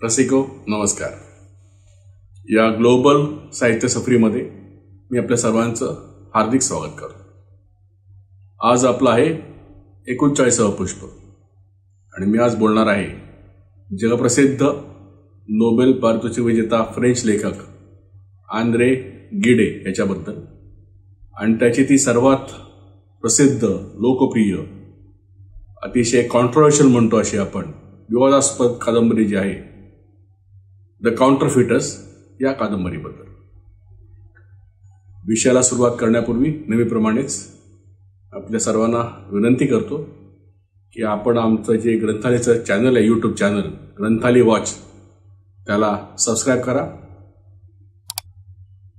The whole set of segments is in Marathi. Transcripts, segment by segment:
रसिको नमस्कार. या ग्लोबल साहित्य सफरीमध्ये मी आपल्या सर्वांचं हार्दिक स्वागत करतो. आज आपला आहे 39वा पुष्प आणि मी आज बोलणार आहे जगप्रसिद्ध नोबेल पारितोषिक विजेता फ्रेंच लेखक आंद्रे गिडे याच्याबद्दल आणि त्याची ती सर्वात प्रसिद्ध लोकप्रिय अतिशय कॉन्ट्रोवर्शियल म्हणतो अशी आपण विवादास्पद कादंबरी जी आहे द काउंटरफिटर्स या कादंबरीबद्दल. विषयाला सुरुवात करण्यापूर्वी नेहमीप्रमाणेच आपल्या सर्वांना विनंती करतो की आपण आमचं जे ग्रंथालयाचं चॅनल आहे, यूट्यूब चॅनल ग्रंथालय वॉच, त्याला सबस्क्राईब करा.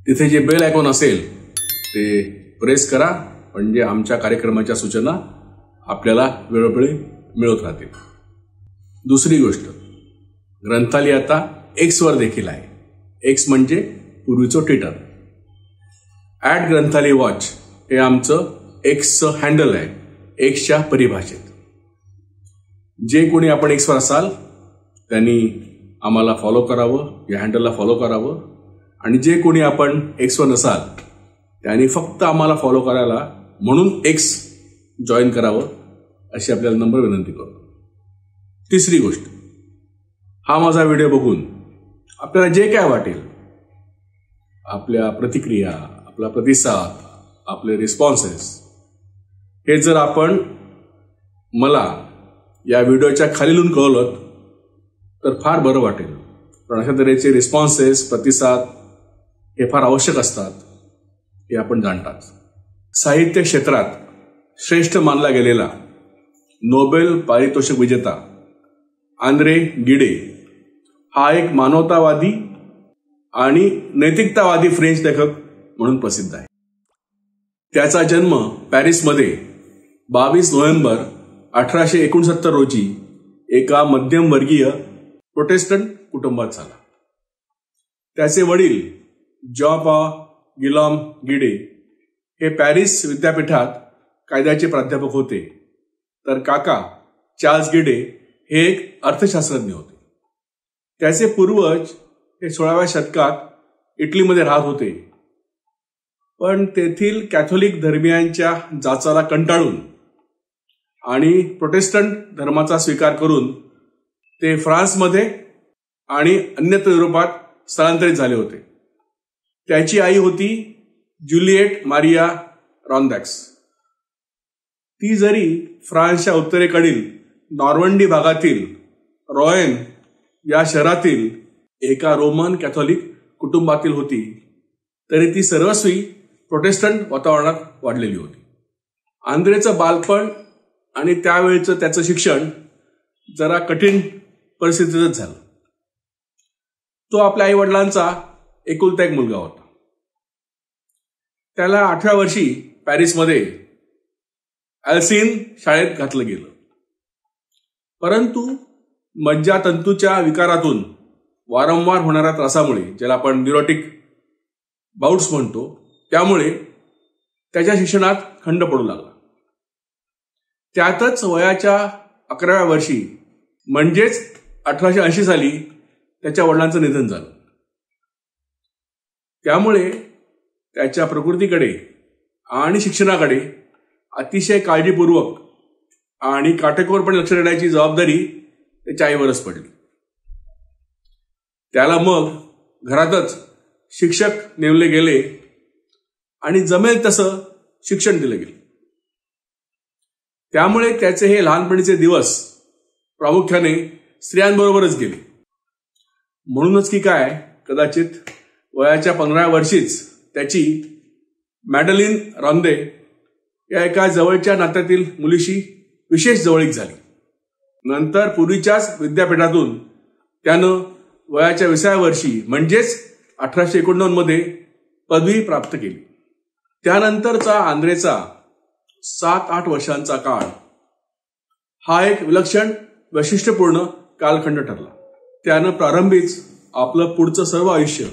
तिथे जे बेल आयकॉन असेल ते प्रेस करा म्हणजे आमच्या कार्यक्रमाच्या सूचना आपल्याला वेळोवेळी मिळत राहतील. दुसरी गोष्ट, ग्रंथालय आता एक्स वर देखील आहे. एक्स म्हणजे पूर्वीचं ट्विटर. @ग्रंथालय वॉच हे आमचं एक्सचं हँडल आहे, एक्सच्या परिभाषेत. जे कोणी आपण एक्सवर असाल त्यांनी आम्हाला फॉलो करावं, या हँडलला फॉलो करावं, आणि जे कोणी आपण एक्सवर नसाल त्यांनी फक्त आम्हाला फॉलो करायला म्हणून एक्स जॉईन करावं अशी आपल्याला नम्र विनंती करतो. तिसरी गोष्ट, हा माझा व्हिडिओ बघून आपल्याला जे काय वाटेल, आपल्या प्रतिक्रिया, आपला प्रतिसाद, आपले रिस्पॉन्सेस, हे जर आपण मला या व्हिडिओच्या खाली लिहून कळवलं तर फार बरं वाटेल. पण अशा तऱ्हेचे रिस्पॉन्सेस, प्रतिसाद हे फार आवश्यक असतात हे आपण जाणताच. साहित्य क्षेत्रात श्रेष्ठ मानला गेलेला नोबेल पारितोषिक विजेता आंद्रे गिडे हा एक मानवतावादी आणि नैतिकतावादी फ्रेंच लेखक म्हणून प्रसिद्ध आहे. त्याचा जन्म पॅरिसमध्ये 22 नोव्हेंबर 1869 रोजी एका मध्यमवर्गीय प्रोटेस्टंट कुटुंबात झाला. त्याचे वडील जॉन गिलॉम गिडे हे पॅरिस विद्यापीठात कायद्याचे प्राध्यापक होते, तर काका चार्ल्स गिडे हे एक अर्थशास्त्रज्ञ होते. त्याचे पूर्वज हे 16व्या शतकात इटलीमध्ये राहत होते, पण तेथील कॅथोलिक धर्मियांच्या जाचाला कंटाळून आणि प्रोटेस्टंट धर्माचा स्वीकार करून ते फ्रान्समध्ये आणि अन्यत्र युरोपात स्थलांतरित झाले होते. त्याची आई होती ज्युलिएट मारिया रॉन्दॅक्स. ती जरी फ्रान्सच्या उत्तरेकडील नॉर्मंडी भागातील रॉयन या शहरातील एका रोमन कॅथोलिक कुटुंबातील होती, तरी ती सर्वस्वी प्रोटेस्टंट वातावरणात वाढलेली होती. आंद्रेचं बालपण आणि त्यावेळचं त्याचं शिक्षण जरा कठीण परिस्थितीतच झालं. तो आपल्या आई वडिलांचा एकुलता एक मुलगा होता. त्याला 8व्या वर्षी पॅरिसमध्ये एल्सीन शाळेत घातलं गेलं, परंतु मज्जातंतूच्या विकारातून वारंवार होणाऱ्या त्रासामुळे, ज्याला आपण न्यूरोटिक बाउट्स म्हणतो, त्यामुळे त्याच्या शिक्षणात खंड पडू लागला. त्यातच वयाच्या 11व्या वर्षी म्हणजेच 1880 साली त्याच्या वडिलांचं निधन झालं. त्यामुळे त्याच्या प्रकृतीकडे आणि शिक्षणाकडे अतिशय काळजीपूर्वक आणि काटेकोरपणे लक्ष देण्याची जबाबदारी त्याच्या आईवरच पडली. त्याला मग घरातच शिक्षक नेमले गेले आणि जमेल तसं शिक्षण दिलं गेलं. त्यामुळे त्याचे हे लहानपणीचे दिवस प्रामुख्याने स्त्रियांबरोबरच गेले. म्हणूनच की काय, कदाचित वयाच्या 15व्या वर्षीच त्याची मॅडलिन रॉन्दे या एका जवळच्या नात्यातील मुलीशी विशेष जवळीक झाली. नंतर पूर्वीच्याच विद्यापीठातून त्यानं वयाच्या 20व्या वर्षी म्हणजेच 1889 मध्ये पदवी प्राप्त केली. त्यानंतरचा आंद्रेचा 7-8 वर्षांचा काळ हा एक विलक्षण वैशिष्ट्यपूर्ण कालखंड ठरला. त्यानं प्रारंभीच आपलं पुढचं सर्व आयुष्य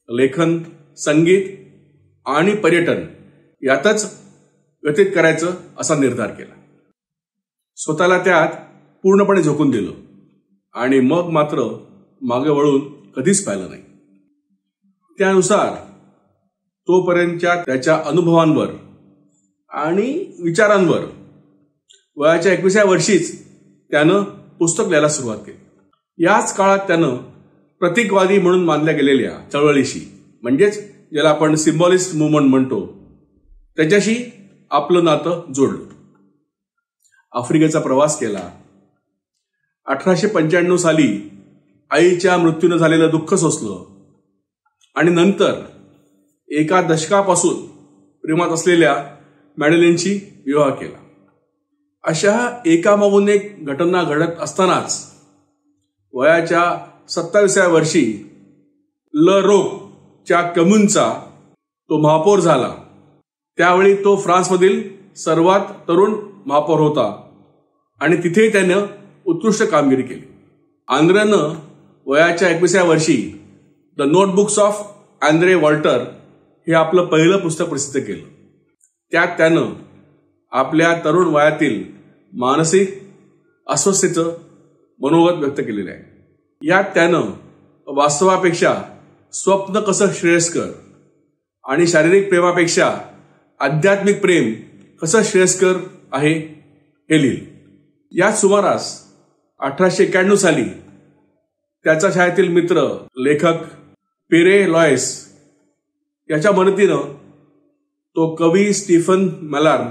लेखन, संगीत आणि पर्यटन यातच व्यतीत करायचं असा निर्धार केला. स्वतःला त्यात पूर्णपणे झोकून दिलं आणि मग मात्र मागे वळून कधीच पाहिलं नाही. त्यानुसार तोपर्यंतच्या त्याच्या अनुभवांवर आणि विचारांवर वयाच्या 21व्या वर्षीच त्यानं पुस्तक लिहायला सुरुवात केली. याच काळात त्यानं प्रतीकवादी म्हणून मानल्या गेलेल्या चळवळीशी, म्हणजेच ज्याला आपण सिम्बॉलिस्ट मुवमेंट म्हणतो, त्याच्याशी आपलं नातं जोडलं. आफ्रिकेचा प्रवास केला. 1895 साली आईच्या मृत्यूनं झालेलं दुःख सोसलं आणि नंतर एका दशकापासून प्रेमात असलेल्या मॅडेलिनशी विवाह केला. अशा एकामागून एक घटना घडत असतानाच वयाच्या 27व्या वर्षी ल रोकच्या कम्यूनचा तो महापौर झाला. त्यावेळी तो फ्रान्समधील सर्वात तरुण महापौर होता आणि तिथे त्यानं उत्कृष्ट कामगिरी केली. आंद्रेनं वयाच्या 21व्या वर्षी the notebooks of Andre Walter हे आपलं पहिलं पुस्तक प्रसिद्ध केलं. त्यात त्यानं आपल्या तरुण वयातील मानसिक अस्वस्थतेचं मनोगत व्यक्त केलेलं आहे. यात त्यानं वास्तवापेक्षा स्वप्न कसं श्रेयस्कर आणि शारीरिक प्रेमापेक्षा आध्यात्मिक प्रेम कसं श्रेयस्कर आहे हे लिहिलं. याच सुमारास 1891 साली त्याचा शाळेतील मित्र लेखक पेरे लॉयस याच्या मदतीनं तो कवी स्टीफन मॅलार्म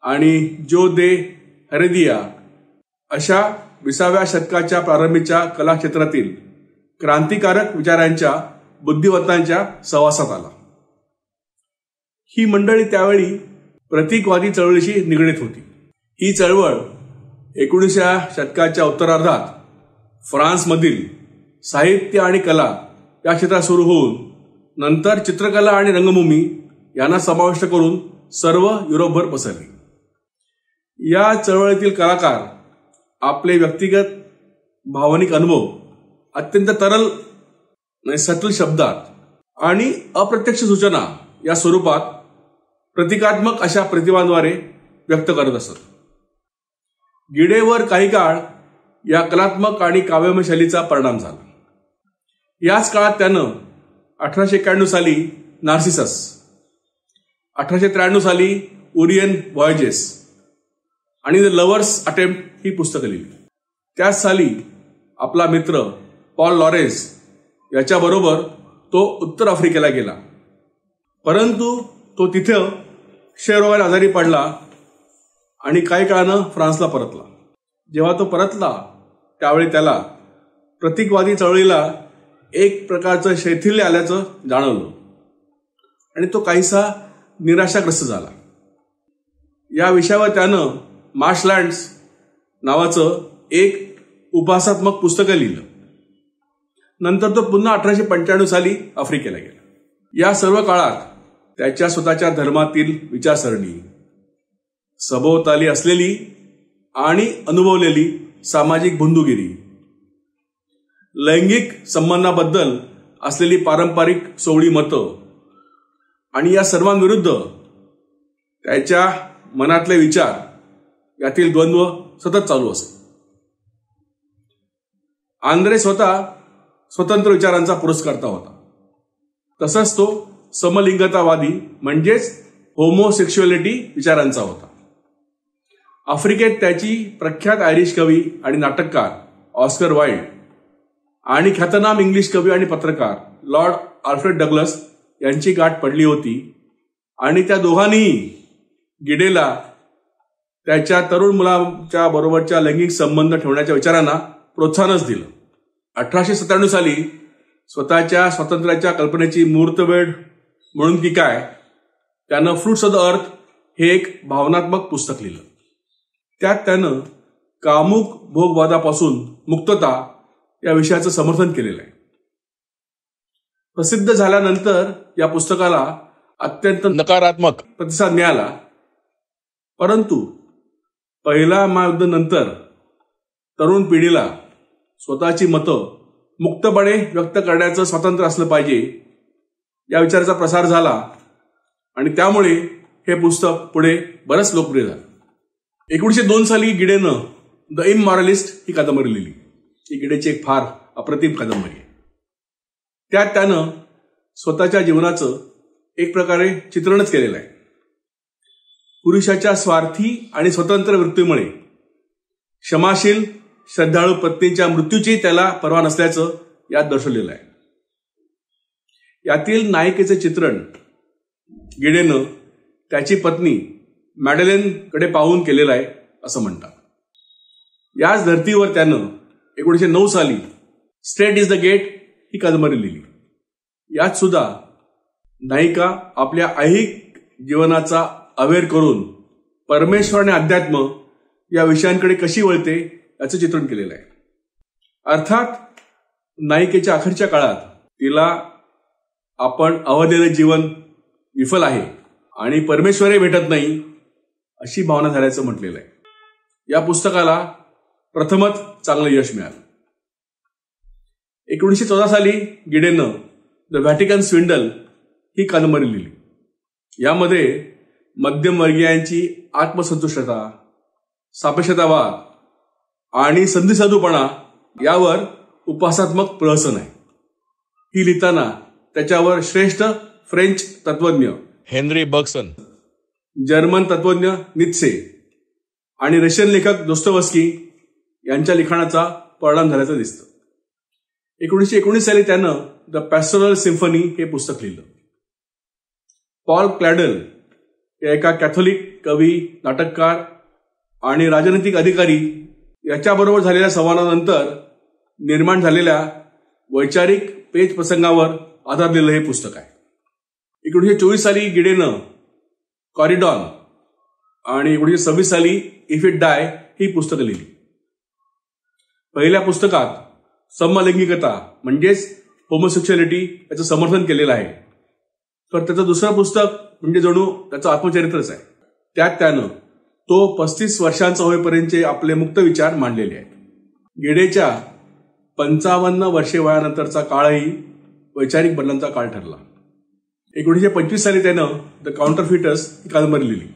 आणि जो दे हेरेदिया अशा 20व्या शतकाच्या प्रारंभीच्या कला क्षेत्रातील क्रांतिकारक विचारांच्या बुद्धिवंतांच्या सहवासात आला. ही मंडळी त्यावेळी प्रतीकवादी चळवळीशी निगडीत होती. ही चळवळ 19व्या शतकाच्या उत्तरार्धात फ्रान्समधील साहित्य आणि कला या क्षेत्रात सुरू होऊन नंतर चित्रकला आणि रंगभूमी यांना समाविष्ट करून सर्व युरोपभर पसरली. या चळवळीतील कलाकार आपले व्यक्तिगत भावनिक अनुभव अत्यंत तरल सटल शब्दात आणि अप्रत्यक्ष सूचना या स्वरूपात प्रतिकात्मक अशा प्रतिभांद्वारे व्यक्त करत असत. गिडेवर काही काळ या कलात्मक आणि काव्यमय शैलीचा परिणाम झाला. याच काळात त्यानं 1891 साली नार्सिसस, 1893 साली ओरियन व्हॉयजेस आणि द लव्हर्स अटेम्प्ट ही पुस्तकं लिहिली. त्याच साली आपला मित्र पॉल लॉरेन्स याच्याबरोबर तो उत्तर आफ्रिकेला गेला. परंतु तो तिथं क्षयरोगाने आजारी पडला आणि काही काळानं फ्रान्सला परतला. जेव्हा तो परतला त्यावेळी त्याला प्रतीकवादी चळवळीला एक प्रकारचं शैथिल्य आल्याचं जाणवलं आणि तो काहीसा निराशाग्रस्त झाला. या विषयावर त्यानं मार्शलँड्स नावाचं एक उपहासात्मक पुस्तकं लिहिलं. नंतर तो पुन्हा 1895 साली आफ्रिकेला गेला. या सर्व काळात त्याच्या स्वतःच्या धर्मातील विचारसरणी, सभोवताली असलेली आणि अनुभवलेली सामाजिक बंधुगिरी, लैंगिक संबंधाबद्दल असलेली पारंपरिक सोवळी मतं आणि या सर्वांविरुद्ध त्याच्या मनातले विचार यातील द्वंद्व सतत चालू असे. आंद्रे स्वतः स्वतंत्र विचारांचा पुरस्कर्ता होता. तसंच तो समलिंगतावादी म्हणजेच होमोसेक्शुअलिटी विचारांचा होता. आफ्रिकेत त्याची प्रख्यात आयरिश कवी आणि नाटककार ऑस्कर वाईल्ड आणि ख्यातनाम इंग्लिश कवी आणि पत्रकार लॉर्ड आल्फ्रेड डग्लस यांची गाठ पडली होती आणि त्या दोघांनीही गिडेला त्याच्या तरुण मुलाच्या बरोबरच्या लैंगिक संबंध ठेवण्याच्या विचारांना प्रोत्साहनच दिलं. 1897 साली स्वतःच्या स्वातंत्र्याच्या कल्पनेची मुहूर्तवेळ म्हणून की काय त्यानं फ्रुट्स ऑफ द अर्थ हे एक भावनात्मक पुस्तक लिहिलं. त्यात त्यानं कामुक भोगवादापासून मुक्तता या विषयाचं समर्थन केलेलं आहे. प्रसिद्ध झाल्यानंतर या पुस्तकाला अत्यंत नकारात्मक प्रतिसाद मिळाला. परंतु पहिल्या महायुद्धानंतर तरुण पिढीला स्वतःची मतं मुक्तपणे व्यक्त करण्याचं स्वातंत्र्य असलं पाहिजे या विचाराचा प्रसार झाला आणि त्यामुळे हे पुस्तक पुढे बरंच लोकप्रिय झालं. 1902 साली गिडेनं द इमॉरलिस्ट ही कादंबरी लिहिली. ही गिडेची एक फार अप्रतिम कादंबरी आहे. त्यात त्यानं स्वतःच्या जीवनाचं एक प्रकारे चित्रणच केलेलं आहे. पुरुषाच्या स्वार्थी आणि स्वतंत्र वृत्तीमुळे क्षमाशील श्रद्धाळू पत्नीच्या मृत्यूची त्याला पर्वा नसल्याचं यात दर्शवलेलं आहे. यातील नायिकेचे चित्रण गिडेनं त्याची पत्नी मॅडेलेनकडे पाहून केलेलं आहे असं म्हणतात. याच धर्तीवर त्यानं 1909 साली स्ट्रेट इज द गेट ही कादंबरी लिहिली. यात सुद्धा नायिका आपल्या ऐहिक जीवनाचा अवेअर करून परमेश्वर आणि अध्यात्म या विषयांकडे कशी वळते याचं चित्रण केलेलं आहे. अर्थात नायिकेच्या अखेरच्या काळात तिला आपण अवधलेलं जीवन विफल आहे आणि परमेश्वरही भेटत नाही अशी भावना झाल्याचं म्हटलेलं आहे. या पुस्तकाला प्रथमच चांगलं यश मिळालं. 1914 साली गिडेनं द व्हॅटिकन स्विंडल ही कादंबरी लिहिली. यामध्ये मध्यमवर्गीयांची आत्मसंतुष्टता, सापेक्षतावाद आणि संधिसाधूपणा यावर उपहासात्मक प्रहसन आहे. ही लिहिताना त्याच्यावर श्रेष्ठ फ्रेंच तत्वज्ञ हेनरी बर्गसन, जर्मन तत्वज्ञ नित्से आणि रशियन लेखक दोस्तोव्स्की यांच्या लिखाणाचा परिणाम झाल्याचं दिसतं. 1919 साली त्यानं द पॅस्टोरल सिम्फनी हे पुस्तक लिहिलं. पॉल क्लॅडल या एका कॅथोलिक कवी, नाटककार आणि राजनैतिक अधिकारी याच्याबरोबर झालेल्या संवादानंतर निर्माण झालेल्या वैचारिक पेच प्रसंगावर आधारलेलं हे पुस्तक आहे. 1924 साली गिडेनं कॉरिडॉन आणि 1926 साली इफ इट डाय ही पुस्तकं लिहिली. पहिल्या पुस्तकात समलैंगिकता म्हणजेच होमोसेक्शुअलिटी याचं समर्थन केलेलं आहे. तर त्याचं दुसरं पुस्तक म्हणजे जणू त्याचं आत्मचरित्रच आहे. त्यात त्यानं तो 35 वर्षांचा होईपर्यंतचे आपले मुक्त विचार मांडलेले आहेत. गिडेच्या 55 वर्षे वयानंतरचा काळही वैचारिक बदलांचा काळ ठरला. 1925 साली त्यानं द काउंटरफिटर्स ही कादंबरी लिहिली.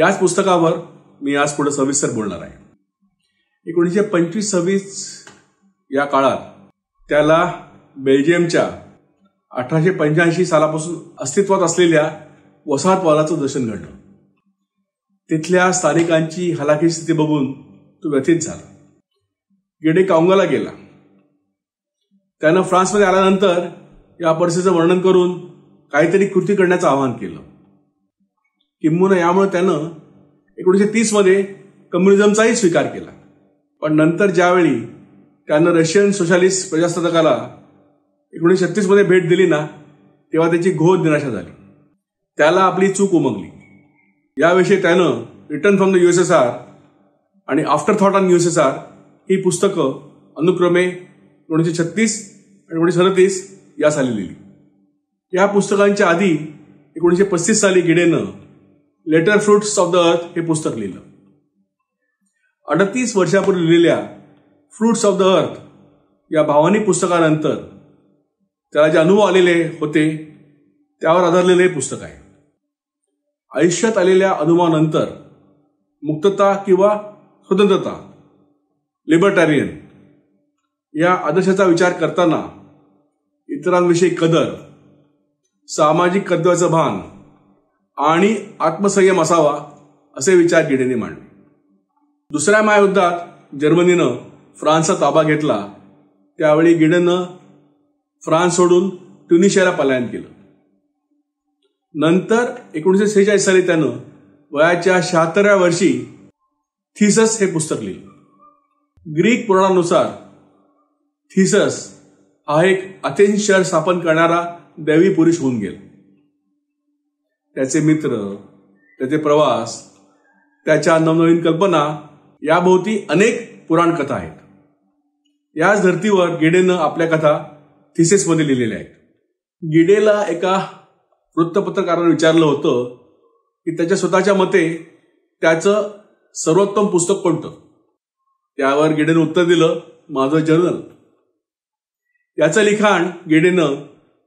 याच पुस्तकावर मी आज पुढे सविस्तर बोलणार आहे. 1925-26 या काळात त्याला बेल्जियमच्या 1885 सालापासून अस्तित्वात असलेल्या वसाहतवादाचं दर्शन घडलं. तिथल्या स्थानिकांची हलाखी स्थिती बघून तो व्यथित झाला. गिडे काँगोला गेला. त्यानं फ्रान्समध्ये आल्यानंतर या परिस्थितीचं वर्णन करून काहीतरी कृती करण्याचं आवाहन केलं. किंबहुना यामुळे त्यानं 1930 मध्ये कम्युनिझमचाही स्वीकार केला. पण नंतर ज्यावेळी त्यानं रशियन सोशलिस्ट प्रजासत्ताकाला 1936 मध्ये भेट दिली ना, तेव्हा त्याची घोर निराशा झाली. त्याला आपली चूक उमगली. याविषयी त्यानं रिटर्न फ्रॉम द USSR आणि आफ्टर थॉट ऑन USSR ही पुस्तकं अनुक्रमे 1936 आणि 1937 या साली लिहिली. या पुस्तकांच्या आधी 1935 साली गिडेनं later fruits of the earth हे पुस्तक लिहिलं. 38 वर्षापूर्वी लिहिलेल्या फ्रुट्स ऑफ द अर्थ या भावनिक पुस्तकानंतर त्याला जे अनुभव आलेले होते त्यावर आधारलेले हे पुस्तक आहे. आयुष्यात आलेल्या अनुभवानंतर मुक्तता किंवा स्वतंत्रता, लिबर्टॅरियन या आदर्शाचा विचार करताना इतरांविषयी कदर, सामाजिक कर्तव्याचं भान आणि आत्मसंयम असावा असे विचार गिडेने मांडले. दुसऱ्या महायुद्धात जर्मनीनं फ्रान्सचा ताबा घेतला. त्यावेळी गिडेनं फ्रान्स सोडून ट्युनिशियाला पलायन केलं. नंतर 1946 साली त्यानं वयाच्या 76व्या वर्षी थिसस हे पुस्तक लिहिलं. ग्रीक पुराणानुसार थिसस हा एक अथेन्स शहर स्थापन करणारा दैवी पुरुष होऊन गेला. त्याचे मित्र, त्याचे प्रवास, त्याच्या नवनवीन कल्पना याभोवती अनेक पुराण कथा आहेत. याच धर्तीवर गिडेनं आपल्या कथा थिसेसमध्ये लिहिलेल्या आहेत. गिडेला एका वृत्तपत्रकारानं विचारलं होतं की त्याच्या स्वतःच्या मते त्याचं सर्वोत्तम पुस्तक कोणतं. त्यावर गिडेनं उत्तर दिलं, माझं जर्नल. याचं लिखाण गिडेनं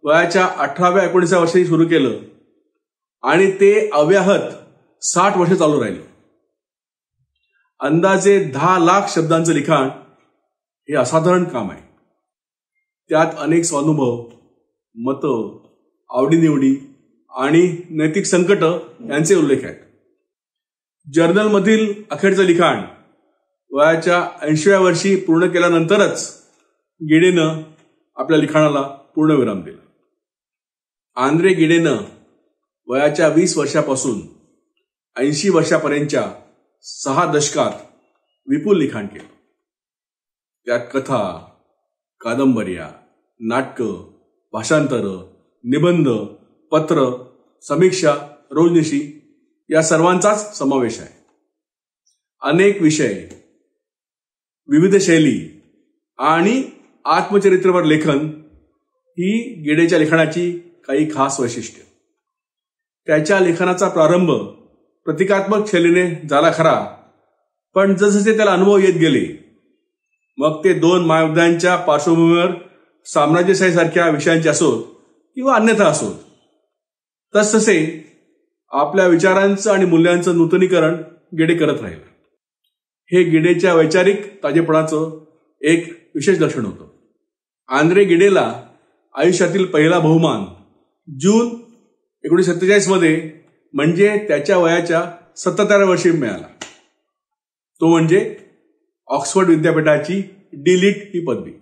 वयाच्या 18-19 वर्षी सुरू केलं आणि ते अव्याहत 60 वर्ष चालू राहिलं. अंदाजे 10 लाख शब्दांचं लिखाण हे असाधारण काम आहे. त्यात अनेक स्वानुभव, मतं, आवडीनिवडी आणि नैतिक संकट यांचे उल्लेख आहेत. जर्नलमधील अखेरचं लिखाण वयाच्या 80व्या वर्षी पूर्ण केल्यानंतरच गिडेनं आपल्या लिखाणाला पूर्णविराम दिला. आंद्रे गिडेनं वयाच्या 20 वर्षापासून 80 वर्षापर्यंतच्या 6 दशकात विपुल लिखाण केलं. त्यात कथा, कादंबऱ्या, नाटकं, भाषांतरं, निबंध, पत्र, समीक्षा, रोजनिशी या सर्वांचाच समावेश आहे. अनेक विषय, विविध शैली आणि आत्मचरित्रावर लेखन ही गिडेच्या लिखाणाची काही खास वैशिष्ट्य. त्याच्या लेखनाचा प्रारंभ प्रतिकात्मक शैलीने झाला खरा, पण जसजसे त्याला अनुभव येत गेले, मग ते 2 महायुद्धांच्या पार्श्वभूमीवर साम्राज्यशाहीसारख्या विषयांचे असोत किंवा अन्यथा असोत, तसतसे आपल्या विचारांचं आणि मूल्यांचं नूतनीकरण गिडे करत राहिला. हे गिडेच्या वैचारिक ताजेपणाचं एक विशेष लक्षण होतं. आंद्रे गिडेला आयुष्यातील पहिला बहुमान जून 1947 मध्ये म्हणजे त्याच्या वयाच्या 77व्या वर्षी मिळाला. तो म्हणजे ऑक्सफर्ड विद्यापीठाची डी.लिट ही पदवी.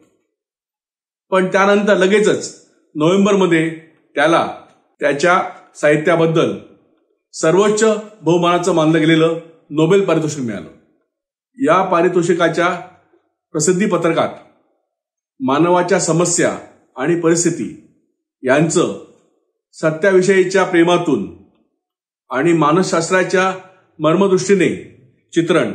पण त्यानंतर लगेचच नोव्हेंबरमध्ये त्याला त्याच्या साहित्याबद्दल सर्वोच्च बहुमानाचं मानलं गेलेलं नोबेल पारितोषिक मिळालं. या पारितोषिकाच्या प्रसिद्धी पत्रकात मानवाच्या समस्या आणि परिस्थिती यांचं सत्याविषयीच्या प्रेमातून आणि मानसशास्त्राच्या मर्मदृष्टीने चित्रण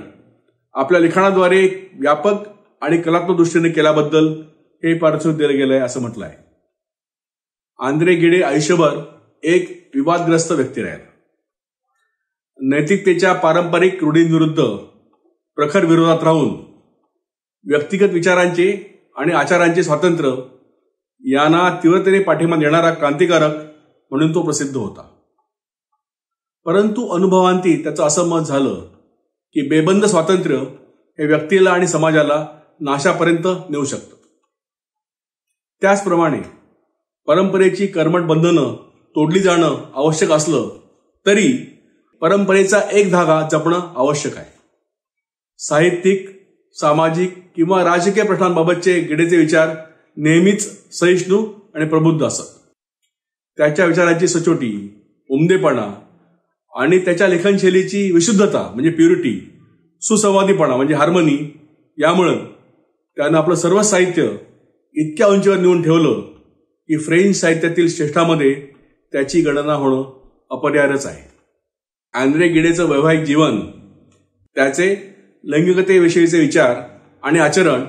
आपल्या लिखाणाद्वारे व्यापक आणि कलात्मक दृष्टीने केल्याबद्दल हे पारितोषिक दिलं गेलंय असं म्हटलं आहे. आंद्रे गिडे आयुष्यभर एक विवादग्रस्त व्यक्ती राहिला. नैतिकतेच्या पारंपरिक रूढींविरुद्ध प्रखर विरोधात राहून व्यक्तिगत विचारांचे आणि आचारांचे स्वातंत्र्य यांना तीव्रतेने पाठिंबा देणारा क्रांतिकारक म्हणून तो प्रसिद्ध होता. परंतु अनुभवांती त्याचं असं मत झालं की बेबंद स्वातंत्र्य हे व्यक्तीला आणि समाजाला नाशापर्यंत नेऊ शकतं. त्याचप्रमाणे परंपरेची कर्मठ बंधनं तोडली जाणं आवश्यक असलं तरी परंपरेचा एक धागा जपणं आवश्यक आहे. साहित्यिक, सामाजिक किंवा राजकीय प्रश्नांबाबतचे गिडेचे विचार नेहमीच सहिष्णू आणि प्रबुद्ध असत. त्याच्या विचारांची सचोटी, उमदेपणा आणि त्याच्या लेखनशैलीची विशुद्धता म्हणजे प्युरिटी, सुसंवादीपणा म्हणजे हार्मनी यामुळं त्यानं आपलं सर्व साहित्य इतक्या उंचीवर नेऊन ठेवलं की फ्रेंच साहित्यातील श्रेष्ठामध्ये त्याची गणना होणं अपरिहार्यच आहे. आंद्रे गिडेचं वैवाहिक जीवन, त्याचे लैंगिकतेविषयीचे विचार आणि आचरण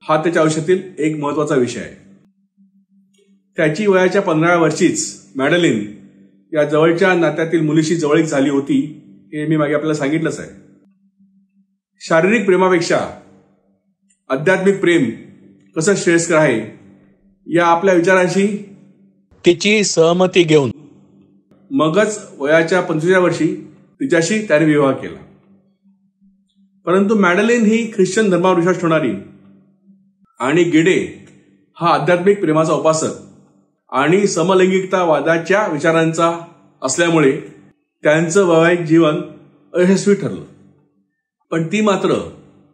हा त्याच्या आयुष्यातील एक महत्वाचा विषय आहे. त्याची वयाच्या 15व्या वर्षीच मॅडलिन या जवळच्या नात्यातील मुलीशी जवळीक झाली होती हे मी मागे आपल्याला सांगितलंच आहे. शारीरिक प्रेमापेक्षा आध्यात्मिक प्रेम कसं श्रेयस्कर आहे या आपल्या विचारांशी तिची सहमती घेऊन मगच वयाच्या 25व्या वर्षी तिच्याशी त्याने विवाह केला. परंतु मॅडलिन ही ख्रिश्चन धर्मावर विश्वास ठेवणारी आणि गिडे हा आध्यात्मिक प्रेमाचा उपासक आणि समलैंगिकतावादाच्या विचारांचा असल्यामुळे त्यांचं वैवाहिक जीवन अयशस्वी ठरलं. पण ती मात्र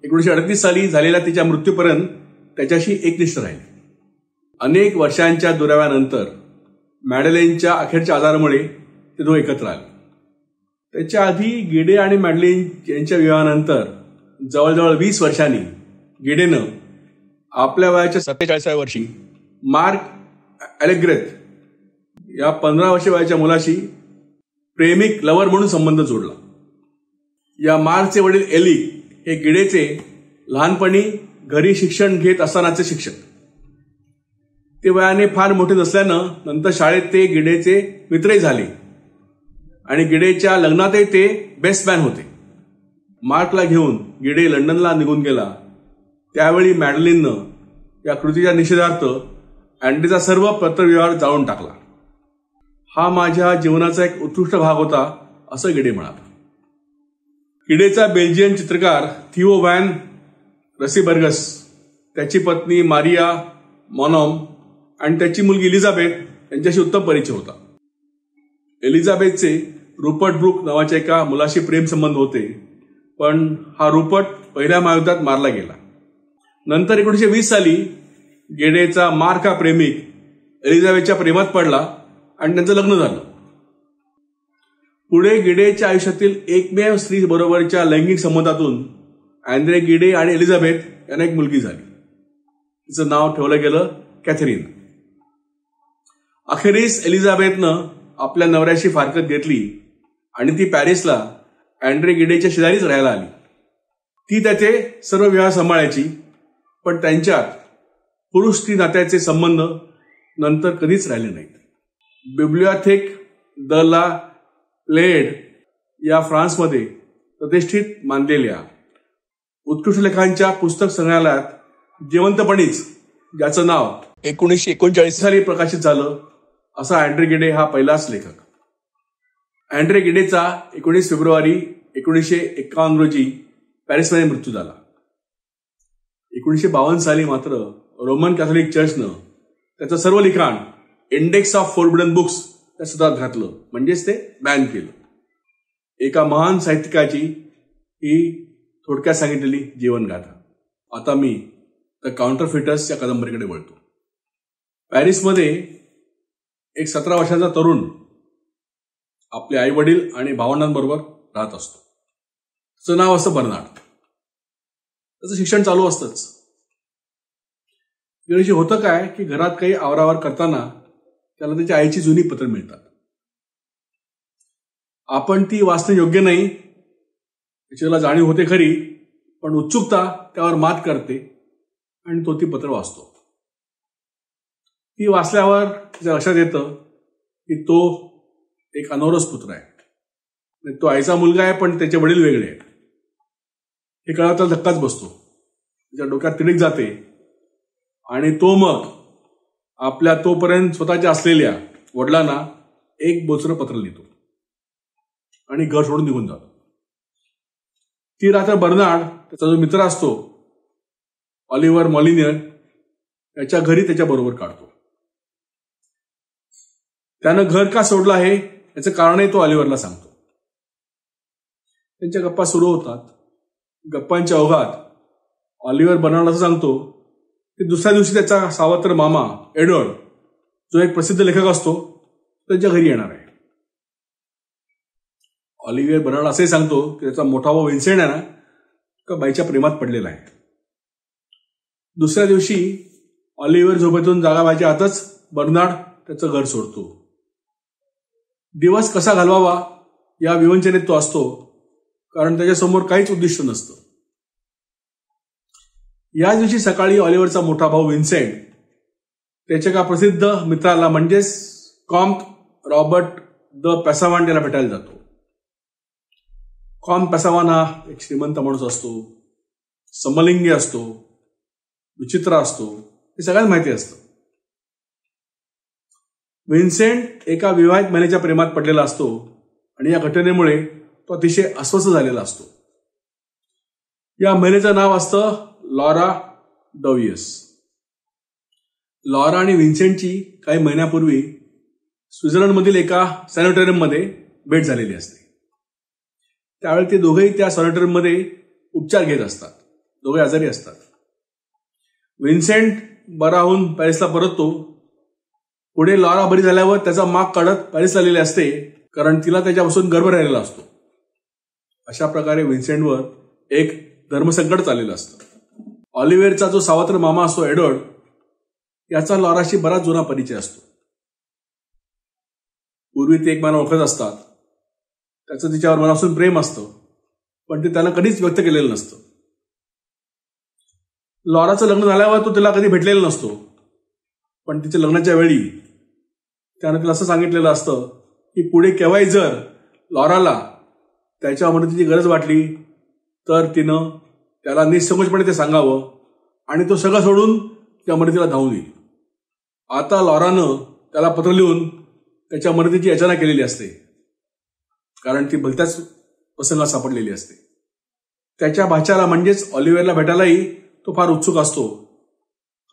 1938 साली झालेल्या तिच्या मृत्यूपर्यंत त्याच्याशी एकनिष्ठ राहिली. अनेक वर्षांच्या दुराव्यानंतर मॅडलिनच्या अखेरच्या आजारामुळे ते दोघे एकत्र आले. त्याच्या आधी गिडे आणि मॅडलिन यांच्या विवाहानंतर जवळजवळ 20 वर्षांनी गिडेनं आपल्या वयाच्या 47व्या वर्षी मार्क ॲलेग्रेथ या 15 वर्ष वयाच्या मुलाशी प्रेमिक लवर म्हणून संबंध जोडला. या मार्कचे वडील एलिक हे गिडेचे लहानपणी घरी शिक्षण घेत असतानाचे शिक्षक. ते वयाने फार मोठे नसल्यानं नंतर शाळेत ते गिडेचे मित्रही झाले आणि गिडेच्या लग्नातही ते बेस्ट मॅन होते. मार्कला घेऊन गिडे लंडनला निघून गेला. त्यावेळी मॅडलिननं या कृतीच्या निषेधार्थ अँड्रेचा सर्व पत्रव्यवहार जाळून टाकला. हा माझ्या जीवनाचा एक उत्कृष्ट भाग होता असं गिडे म्हणाला. गिडेचा बेल्जियन चित्रकार थियो व्हॅन रसीबर्गस, त्याची पत्नी मारिया मॉनॉम आणि त्याची मुलगी एलिझाबेथ यांच्याशी उत्तम परिचय होता. एलिझाबेथचे रुपर्ट ब्रूक नावाच्या एका मुलाशी प्रेमसंबंध होते, पण हा रुपर्ट पहिल्या महायुद्धात मारला गेला. नंतर 1920 साली गेडेचा मार्क हा प्रेमिक एलिझाबेथच्या प्रेमात पडला आणि त्यांचं लग्न झालं. पुढे गिडेच्या आयुष्यातील एकमेव स्त्री बरोबरच्या लैंगिक संबंधातून अँद्रे गिडे आणि एलिझाबेथ यांना एक मुलगी झाली. तिचं नाव ठेवलं गेलं कॅथरीन. अखेरीस एलिझाबेथनं आपल्या नवऱ्याशी फारकत घेतली आणि ती पॅरिसला अँड्रे गिडेच्या शेजारीच राहायला आली. ती त्याचे सर्व व्यवहार सांभाळायची, पण त्यांच्यात पुरुष स्त्री नात्याचे संबंध नंतर कधीच राहिले नाहीत. बिब्लिओथेक द ला लेड या फ्रान्समध्ये प्रतिष्ठित मानलेल्या उत्कृष्ट लेखांच्या पुस्तक संग्रहालयात जिवंतपणीच ज्याचं नाव 1939 साली प्रकाशित झालं असा अँड्रे गिडे हा पहिलाच लेखक. अँड्रे गिडेचा 19 फेब्रुवारी 1951 रोजी पॅरिसमध्ये मृत्यू झाला. 1952 साली मात्र रोमन कॅथोलिक चर्चनं त्याचं सर्व लिखाण इंडेक्स ऑफ फॉरबिडन बुक्स त्या सत्रात घातलं, म्हणजेच ते बॅन केलं. एका महान साहित्यिकाची ही थोडक्यात सांगितलेली जीवनगाथा. आता मी द काउंटरफिटर्स या कादंबरीकडे वळतो. पॅरिसमध्ये एक 17 वर्षाचा तरुण आपले आई वडील आणि भावंडांबरोबर राहत असतो. त्याचं नाव असतं बर्नार्ड. त्याचं शिक्षण चालू असतंच. गेल्याशी होतं काय की घरात काही आवरावर करताना त्याला त्याच्या आईची जुनी पत्र मिळतात. आपण ती वाचणं योग्य नाही याची त्याला जाणीव होते खरी, पण उत्सुकता त्यावर मात करते आणि तो ती पत्र वाचतो. ती वाचल्यावर त्याच्या लक्षात येतं की तो एक अनौरस पुत्र आहे. तो आईचा मुलगा आहे, पण त्याचे वडील वेगळे आहेत. हे कळावं त्याला धक्काच बसतो. त्याच्या डोक्यात तिडीक जाते आणि तो मग आपल्या तोपर्यंत स्वतःच्या असलेल्या वडिलांना एक बोचरं पत्र लिहितो आणि घर सोडून निघून जातो. ती रात्र बर्नार्ड त्याचा जो मित्र असतो ऑलिव्हर मॉलिनियर याच्या घरी त्याच्याबरोबर काढतो. त्यानं घर का सोडलं आहे याचं कारणही तो ऑलिव्हरला सांगतो. त्यांच्या गप्पा सुरू होतात. गप्पांच्या ओघात ऑलिव्हर बर्नार्ड असं सांगतो की दुसऱ्या दिवशी त्याचा सावत्र मामा एडवर्ड, जो एक प्रसिद्ध लेखक असतो, त्याच्या घरी येणार आहे. ऑलिव्हर बर्नार्ड असे सांगतो की त्याचा मोठा भाऊ विन्सेंट आहे ना, का बाईच्या प्रेमात पडलेला आहे. दुसऱ्या दिवशी ऑलिव्हर झोपेतून जागा व्हायच्या आतच बर्नार्ड त्याचं घर सोडतो. दिवस कसा घालवावा या विवंचनेत तो असतो, कारण त्याच्यासमोर काहीच उद्दिष्ट नसतं. या दिवशी सकाळी ऑलिव्हरचा मोठा भाऊ विन्सेंट त्याच्या एका प्रसिद्ध मित्राला म्हणजेच कॉम्ट रॉबर्ट द पेसावान याला भेटायला जातो. कॉम्ट पेसावान हा एक श्रीमंत माणूस असतो, समलिंगी असतो, विचित्र असतो, हे सगळ्यांना माहिती असतं. विन्सेंट एका विवाहित महिलेच्या प्रेमात पडलेला असतो आणि या घटनेमुळे तो अतिशय अस्वस्थ झालेला असतो. या महिलेचं नाव असतं लॉरा डॉवियस. लॉरा आणि विन्सेंटची काही महिन्यापूर्वी स्वित्झर्लंडमधील एका सॅनिटोरियममध्ये भेट झालेली असते. त्यावेळी ते दोघेही त्या सॅनिटोरियममध्ये उपचार घेत असतात. दोघे आजारी असतात. विन्सेंट बरा होऊन पॅरिसला परततो. पुढे लॉरा बरी झाल्यावर त्याचा माग काढत पॅरिसला आलेली असते, कारण तिला त्याच्यापासून गर्भ राहिलेला असतो. अशा प्रकारे विन्सेंटवर एक धर्मसंकट चाललेलं असतं. ऑलिव्हरचा जो सावत्र मामा असतो एडवर्ड, याचा लॉराशी बराच जुना परिचय असतो. पूर्वी ते एकमेकांना ओळखत असतात. त्याचं तिच्यावर मनापासून प्रेम असतं, पण ते त्यानं कधीच व्यक्त केलेलं नसतं. लॉराचं लग्न झाल्यावर तो तिला कधी भेटलेला नसतो, पण तिच्या लग्नाच्या वेळी त्यानं तिला असं सांगितलेलं असतं की पुढे केव्हाही जर लॉराला त्याच्या मदतीची गरज वाटली तर तिनं त्याला निसंकोचपणे ते सांगावं आणि तो सगळं सोडून त्या मदतीला धावून येईल. आता लॉरानं त्याला पत्र लिहून त्याच्या मदतीची याचना केलेली असते, कारण ती भलत्याच प्रसंगात सापडलेली असते. त्याच्या भाच्याला म्हणजेच ऑलिव्हरला भेटायलाही तो फार उत्सुक असतो,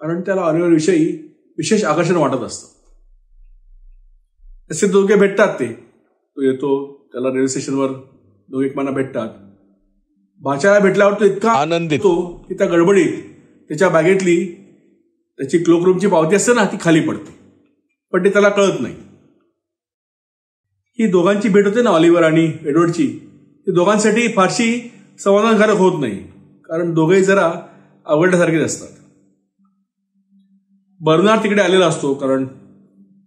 कारण त्याला ऑलिव्हरविषयी विशेष आकर्षण वाटत असतं. तसे दोघे भेटतात. तो येतो, त्याला रेल्वे स्टेशनवर दोघे एकमेकांना भेटतात. भाच्याला भेटल्यावर तो इतका आनंदित होतो की त्या गडबडीत त्याच्या बॅगेतली त्याची क्लोकरूमची पावती असते ना, ती खाली पडते, पण ते त्याला कळत नाही. ही दोघांची भेट होते ना ऑलिव्हर आणि एडवर्डची, ती दोघांसाठी फारशी समाधानकारक होत नाही, कारण दोघेही जरा आवडल्यासारखेच असतात. बर्नार्ड तिकडे आलेला असतो, कारण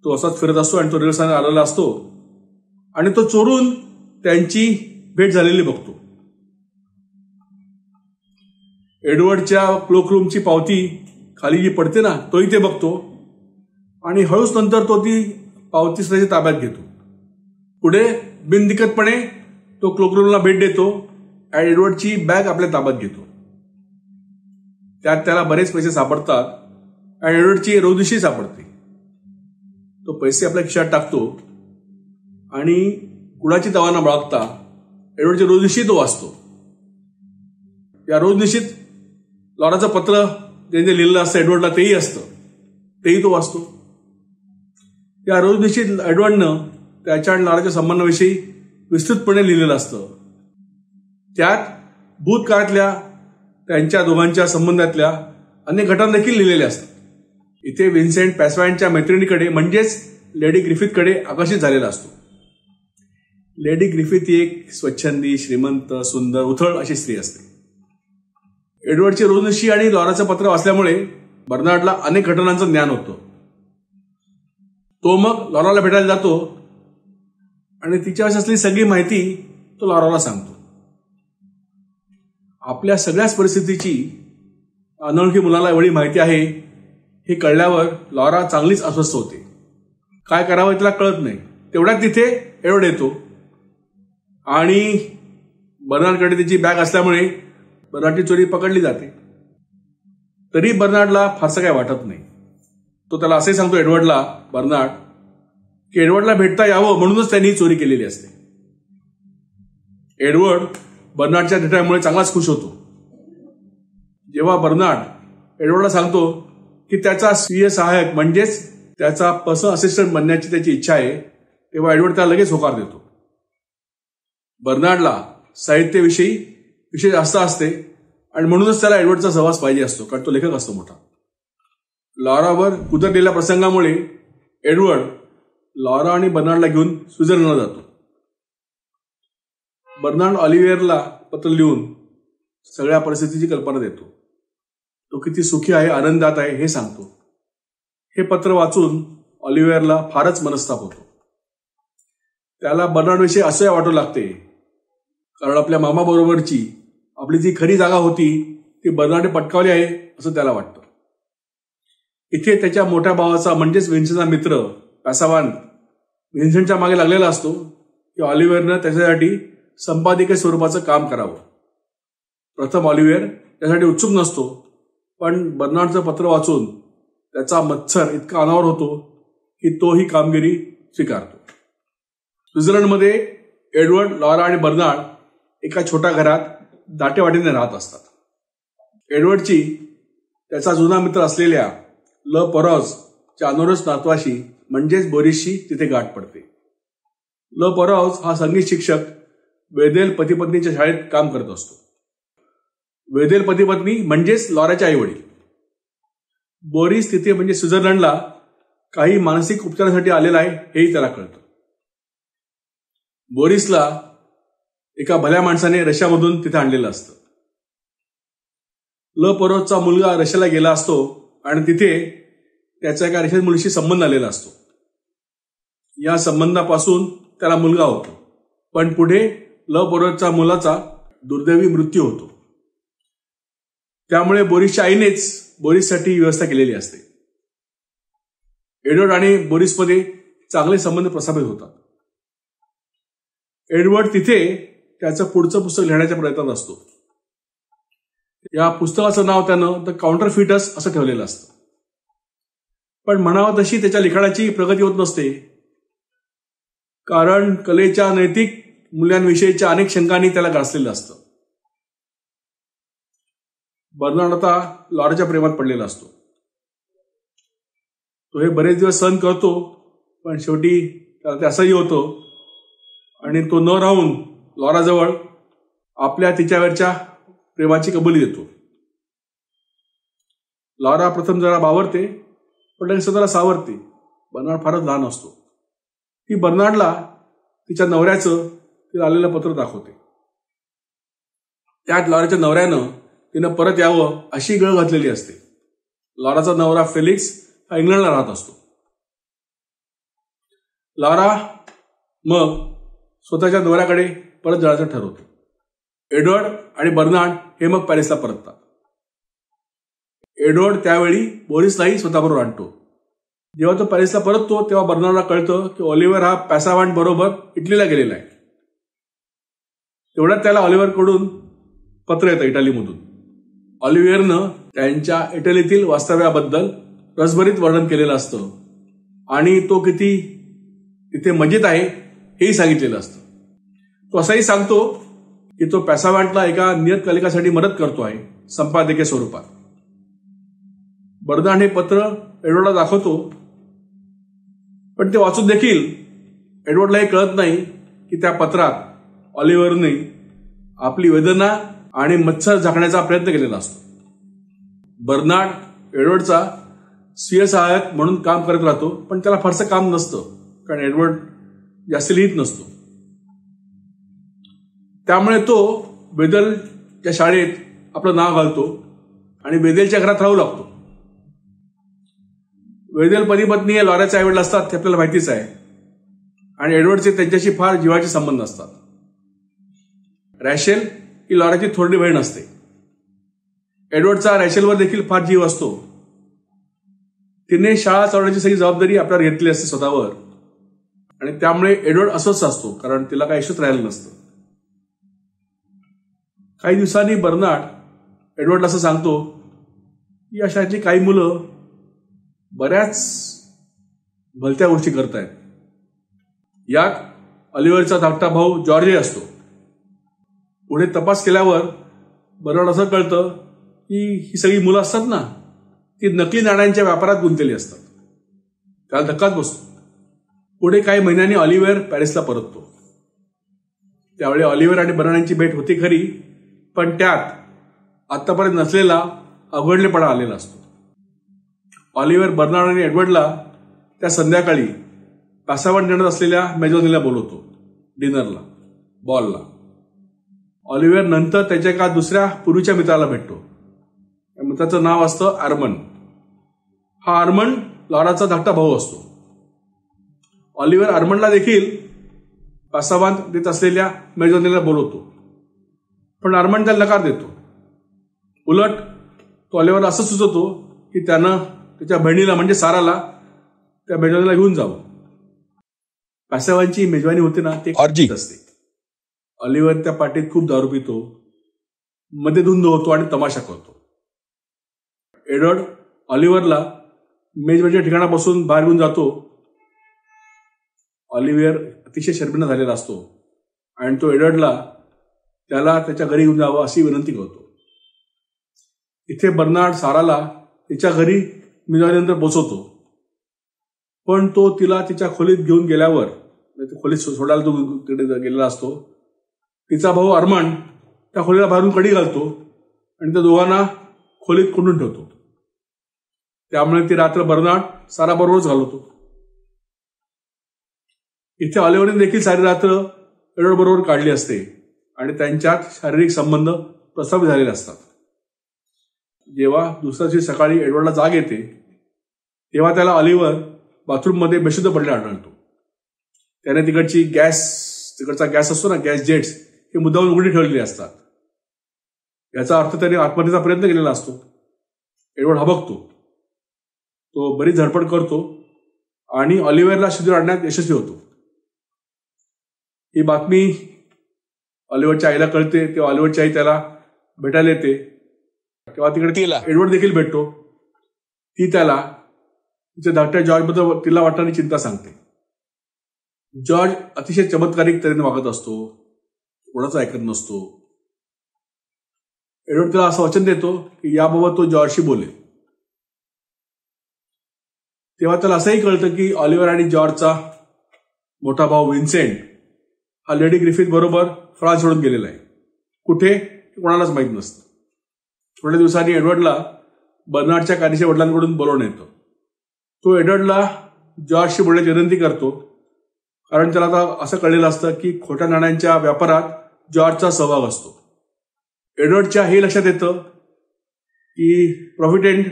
तो असाच फिरत असतो आणि तो रेल्वे स्थानकात आलेला असतो आणि तो चोरून त्यांची भेट झालेली बघतो. एडवर्डच्या क्लोकरूमची पावती खाली जी पडते ना, तोही ते बघतो आणि हळूच नंतर तो ती पावती त्याच्या ताब्यात घेतो. पुढे बिनदिक्कतपणे तो क्लोकरूमला भेट देतो आणि एडवर्डची बॅग आपल्या ताब्यात घेतो. त्यात त्याला बरेच पैसे सापडतात आणि एडवर्डची रोजनिशी सापडते. तो पैसे आपल्या खिशात टाकतो आणि कुणाची तवा न बाळगता एडवर्डची रोजनिशी तो वाचतो. या रोजनिशीत लॉराचं पत्र ज्याने लिहिलेलं असतं एडवर्डला तेही असतं, तेही तो वाचतो. या रोजनिशीत एडवर्डनं त्याच्या आणि लॉराच्या संबंधाविषयी विस्तृतपणे लिहिलेलं असतं. त्यात भूतकाळातल्या त्यांच्या दोघांच्या संबंधातल्या अनेक घटना देखील लिहिलेल्या असतात. इथे विन्सेंट पॅसवाईनच्या मैत्रिणीकडे म्हणजेच लेडी ग्रिफिथकडे आकर्षित झालेला असतो. लेडी ग्रिफिथ ही एक स्वच्छंदी, श्रीमंत, सुंदर, उथळ अशी स्त्री असते. एडवर्डची रोजनिशी आणि लॉराचं पत्र वाचल्यामुळे बर्नार्डला अनेक घटनांचं ज्ञान होतं. तो मग लॉराला भेटायला जातो आणि तिच्याविषयी असलेली सगळी माहिती तो लॉराला सांगतो. आपल्या सगळ्याच परिस्थितीची अनोळखी मुलाला एवढी माहिती आहे हे कळल्यावर लॉरा चांगलीच अस्वस्थ होते. काय करावं तिला कळत नाही. तेवढ्यात तिथे एडवर्ड येतो आणि बर्नार्डकडे त्याची बॅग असल्यामुळे बर्नार्डची चोरी पकडली जाते. तरी बर्नार्डला फारसं काय वाटत नाही. तो त्याला असे सांगतो एडवर्डला, बर्नार्ड, की एडवर्डला भेटता यावं म्हणूनच त्यांनी चोरी केलेली असते. एडवर्ड बर्नार्डच्या भेटामुळे चांगलाच खुश होतो. जेव्हा बर्नार्ड एडवर्डला सांगतो की त्याचा स्वीय सहाय्यक म्हणजेच त्याचा पर्सनल असिस्टंट बनण्याची त्याची इच्छा आहे, तेव्हा एडवर्ड त्याला लगेच होकार देतो. बर्नार्डला साहित्याविषयी विशेष आस्था असते आणि म्हणूनच त्याला एडवर्डचा सहवास पाहिजे असतो, कारण तो लेखक असतो मोठा. लॉरावर कुदरलेल्या प्रसंगामुळे एडवर्ड लॉरा आणि बर्नार्डला घेऊन स्वित्झर्लंडला जातो. बर्नार्ड ऑलिव्हरला पत्र लिहून सगळ्या परिस्थितीची कल्पना देतो. तो किती सुखी आहे, आनंदात आहे हे सांगतो. हे पत्र वाचून ऑलिव्हरला फारच मनस्ताप होतो. त्याला बर्नार्डविषयी असूया वाटू लागते, कारण आपल्या मामाबरोबरची आपली जी खरी जागा होती ती बर्नार्डने पटकावली आहे असं त्याला वाटतं. इथे त्याच्या मोठ्या भावाचा म्हणजेच विन्सेंटचा मित्र पॅसावान विन्सेंटच्या मागे लागलेला असतो की ऑलिव्हरनं त्याच्यासाठी संपादकीय स्वरूपाचं काम करावं. प्रथम ऑलिव्हर त्यासाठी उत्सुक नसतो, पण बर्नार्डचं पत्र वाचून त्याचा मत्सर इतका अनावर होतो की तो ही कामगिरी स्वीकारतो. स्वित्झर्लंडमध्ये एडवर्ड, लॉरा आणि बर्नार्ड एका छोट्या घरात दाटेवाटीने राहत असतात. एडवर्डची त्याचा जुना मित्र असलेल्या ल पॉरॉजच्या अनोरस नातवाशी म्हणजेच बोरिसशी तिथे गाठ पडते. ल पॉरॉज हा संगीत शिक्षक वेदेल पतीपत्नीच्या शाळेत काम करत असतो. वेदेल पतीपत्नी म्हणजेच लॉराचे आई वडील. बोरिस तिथे म्हणजे स्वित्झर्लंडला काही मानसिक उपचारासाठी आलेला आहे हेही त्याला कळतं. बोरिसला एका भल्या माणसाने रशियामधून तिथे आणलेलं असतं. ल पॉरॉजचा मुलगा रशियाला गेला असतो आणि तिथे त्याचा एका रशियन मुलीशी संबंध आलेला असतो. या संबंधापासून त्याला मुलगा होतो, पण पुढे ल पॉरॉजच्या मुलाचा दुर्दैवी मृत्यू होतो. त्यामुळे बोरिसच्या आईनेच बोरिससाठी व्यवस्था केलेली असते. एडवर्ड आणि बोरिसमध्ये चांगले संबंध प्रस्थापित होतात. एडवर्ड तिथे त्याचं पुढचं पुस्तक लिहिण्याच्या प्रयत्नात असतो. या पुस्तकाचं नाव त्यानं द काउंटरफिटर्स असं ठेवलेलं असतं. पण म्हणावं तशी त्याच्या लिखाणाची प्रगती होत नसते, कारण कलेच्या नैतिक मूल्यांविषयीच्या अनेक शंकांनी त्याला ग्रासलेलं असतं. बर्नार्ड आता लॉराच्या प्रेमात पडलेला असतो. तो हे बरेच दिवस सहन करतो, पण शेवटी त्याला ते असंही होतं आणि तो न राहून लॉराजवळ आपल्या तिच्यावरच्या प्रेमाची कबुली देतो. लॉरा प्रथम जरा बावरते, पण लगेच स्वतःला सावरते. बर्नार्ड फारच लहान असतो. ती बर्नार्डला तिच्या नवऱ्याचं तिला आलेलं पत्र दाखवते. त्यात लॉराच्या नवऱ्यानं तिनं परत यावं अशी गळ घातलेली असते. लॉराचा नवरा फेलिक्स हा इंग्लंडला राहत असतो. लॉरा मग स्वतःच्या नवऱ्याकडे परत जायचं ठरवते. एडवर्ड आणि बर्नार्ड हे मग पॅरिसला परततात. एडवर्ड त्यावेळी बोरिसलाही स्वतःबरोबर आणतो. जेव्हा तो पॅरिसला परततो तेव्हा बर्नार्डला कळतं की ऑलिव्हर हा पॅसावांट बरोबर इटलीला गेलेला आहे. तेवढ्यात त्याला ऑलिव्हरकडून पत्र येतं इटालीमधून. ऑलिव्हरनं त्यांच्या इटलीतील वास्तव्याबद्दल रसभरीत वर्णन केलेलं असतं आणि तो किती तिथे मजेत आहे हेही सांगितलेलं असतं. तो असंही सांगतो की तो पॅसावांटला एका नियतकालिकासाठी मदत करतो आहे, संपादकीय स्वरूपात. बर्नार्ड हे पत्र एडवर्डला दाखवतो, पण ते वाचून देखील एडवर्डलाही कळत नाही की त्या पत्रात ऑलिव्हरने आपली वेदना आणि मत्सर झाकण्याचा प्रयत्न केलेला असतो. बर्नार्ड एडवर्डचा स्वीय सहाय्यक म्हणून काम करत राहतो, पण त्याला फारसं काम नसतं, कारण एडवर्ड जास्त लिहित नसतो. त्यामुळे तो बेदलच्या शाळेत आपलं नाव घालतो आणि बेदलच्या घरात राहू लागतो. वेदेल पती पत्नी हे लॉराचे आईवडील असतात ते आपल्याला माहितीच आहे, आणि एडवर्डचे त्यांच्याशी फार जिव्हाचे संबंध असतात. रॅशेल ही लॉराची थोरली बहीण असते. एडवर्डचा रॅशेलवर देखील फार जीव असतो. तिने शाळा चालवण्याची सगळी जबाबदारी आपल्यावर घेतली असते स्वतःवर, आणि त्यामुळे एडवर्ड अस्वस्थ असतो, कारण तिला काही आयुष्यात राहिलं नसतं. काही दिवसांनी बर्नार्ड एडवर्डला असं सांगतो की या शाळेतली काही मुलं बऱ्याच भलत्या गोष्टी करतायत. यात ऑलिव्हरचा धाकटा भाऊ जॉर्ज असतो. पुढे तपास केल्यावर बर्नार्ड असं कळतं की ही सगळी मुलं असतात ना, ती नकली नाण्यांच्या व्यापारात गुंतलेली असतात. त्याला धक्काच बसतो. पुढे काही महिन्यांनी ऑलिव्हर पॅरिसला परततो. त्यावेळी ऑलिव्हर आणि बर्नार्डची भेट होती खरी, पण त्यात आतापर्यंत नसलेला अवघडलेपणा आलेला असतो. ऑलिव्हर बर्नार्ड आणि एडवर्डला त्या संध्याकाळी पॅसावांट देण्यात असलेल्या मेजवानीला बोलवतो, डिनरला, बॉलला. ऑलिव्हर नंतर त्याच्या एका दुसऱ्या पूर्वीच्या मित्राला भेटतो. त्या मित्राचं नाव असतं आर्मंड. हा आर्मंड लॉराचा धाकटा भाऊ असतो. ऑलिव्हर आर्मंडला देखील पॅसावांट देत असलेल्या मेजवानीला बोलवतो, पण आर्मंड त्याला नकार देतो. उलट तो ऑलिव्हरला असं सुचवतो की त्यानं त्याच्या बहिणीला म्हणजे साराला त्या मेजवानीला घेऊन जावं. पॅसावांची मेजवानी होती ना, ते ऑर्जी असते. ऑलिव्हर त्या पार्टीत खूप दारू पितो, मध्ये धुंद होतो आणि तमाशा करतो. एडवर्ड ऑलिव्हरला मेजवानीच्या ठिकाणापासून बाहेर घेऊन जातो. ऑलिव्हर अतिशय शर्मिंदा झालेला असतो आणि तो एडवर्डला त्याला त्याच्या घरी घेऊन जावं अशी विनंती करतो. इथे बर्नार्ड साराला तिच्या घरी मेजवानीनंतर पोचवतो, पण तो तिला तिच्या खोलीत घेऊन गेल्यावर, खोलीत सोडायला तो तिकडे गेलेला असतो, तिचा भाऊ आर्मंड त्या खोलीला बाहेरून कडी घालतो आणि त्या दोघांना खोलीत कोंडून ठेवतो. त्यामुळे ती रात्र बर्नार्ड साराबरोबरच घालवतो. इथे ऑलिव्हरने देखील सारी रात्र एडवर्ड बरोबर काढली असते आणि त्यांच्यात शारीरिक संबंध प्रस्थापित झालेले असतात. जेव्हा दुसऱ्या दिवशी सकाळी एडवर्डला जाग येते तेव्हा त्याला ऑलिव्हर बाथरूममध्ये बेशुद्ध पडले आढळतो. त्याने तिकडचा गॅस असतो ना, गॅस जेट्स, हे मुद्दामून उघडी ठेवलेली असतात. याचा अर्थ त्याने आत्महत्येचा प्रयत्न केलेला असतो. एडवर्ड हबकतो. तो बरीच धडपड करतो आणि ऑलिव्हरला शिजून आणण्यात यशस्वी होतो. ही बातमी ऑलिव्हरच्या आईला कळते. तेव्हा ऑलिव्हरची आई त्याला भेटायला येते. तेव्हा तिकडे एडवर्ड देखील भेटतो. ती त्याला तिच्या धाकट्या जॉर्जबद्दल तिला वाटणारी चिंता सांगते. जॉर्ज अतिशय चमत्कारिक तऱ्हेने वागत असतो, कोणाचं ऐकत नसतो. एडवर्ड तिला असं वचन देतो की याबाबत तो जॉर्जशी बोलेल. तेव्हा त्याला असंही कळतं की ऑलिव्हर आणि जॉर्जचा मोठा भाऊ विन्सेंट हा लेडी ग्रिफिथ बरोबर फ्रान्स सोडून गेलेला आहे. कुठे कोणालाच माहीत नसतं. थोड्या दिवसांनी एडवर्डला बर्नार्डच्या कानीच्या वडिलांकडून बोलवण्यात येतं. तो एडवर्डला जॉर्जशी बोलण्याची विनंती करतो, कारण त्याला आता असं कळलेलं असतं की खोट्या नाण्यांच्या व्यापारात जॉर्जचा सहभाग असतो. एडवर्डच्या हे लक्षात येतं की प्रॉव्हिडंट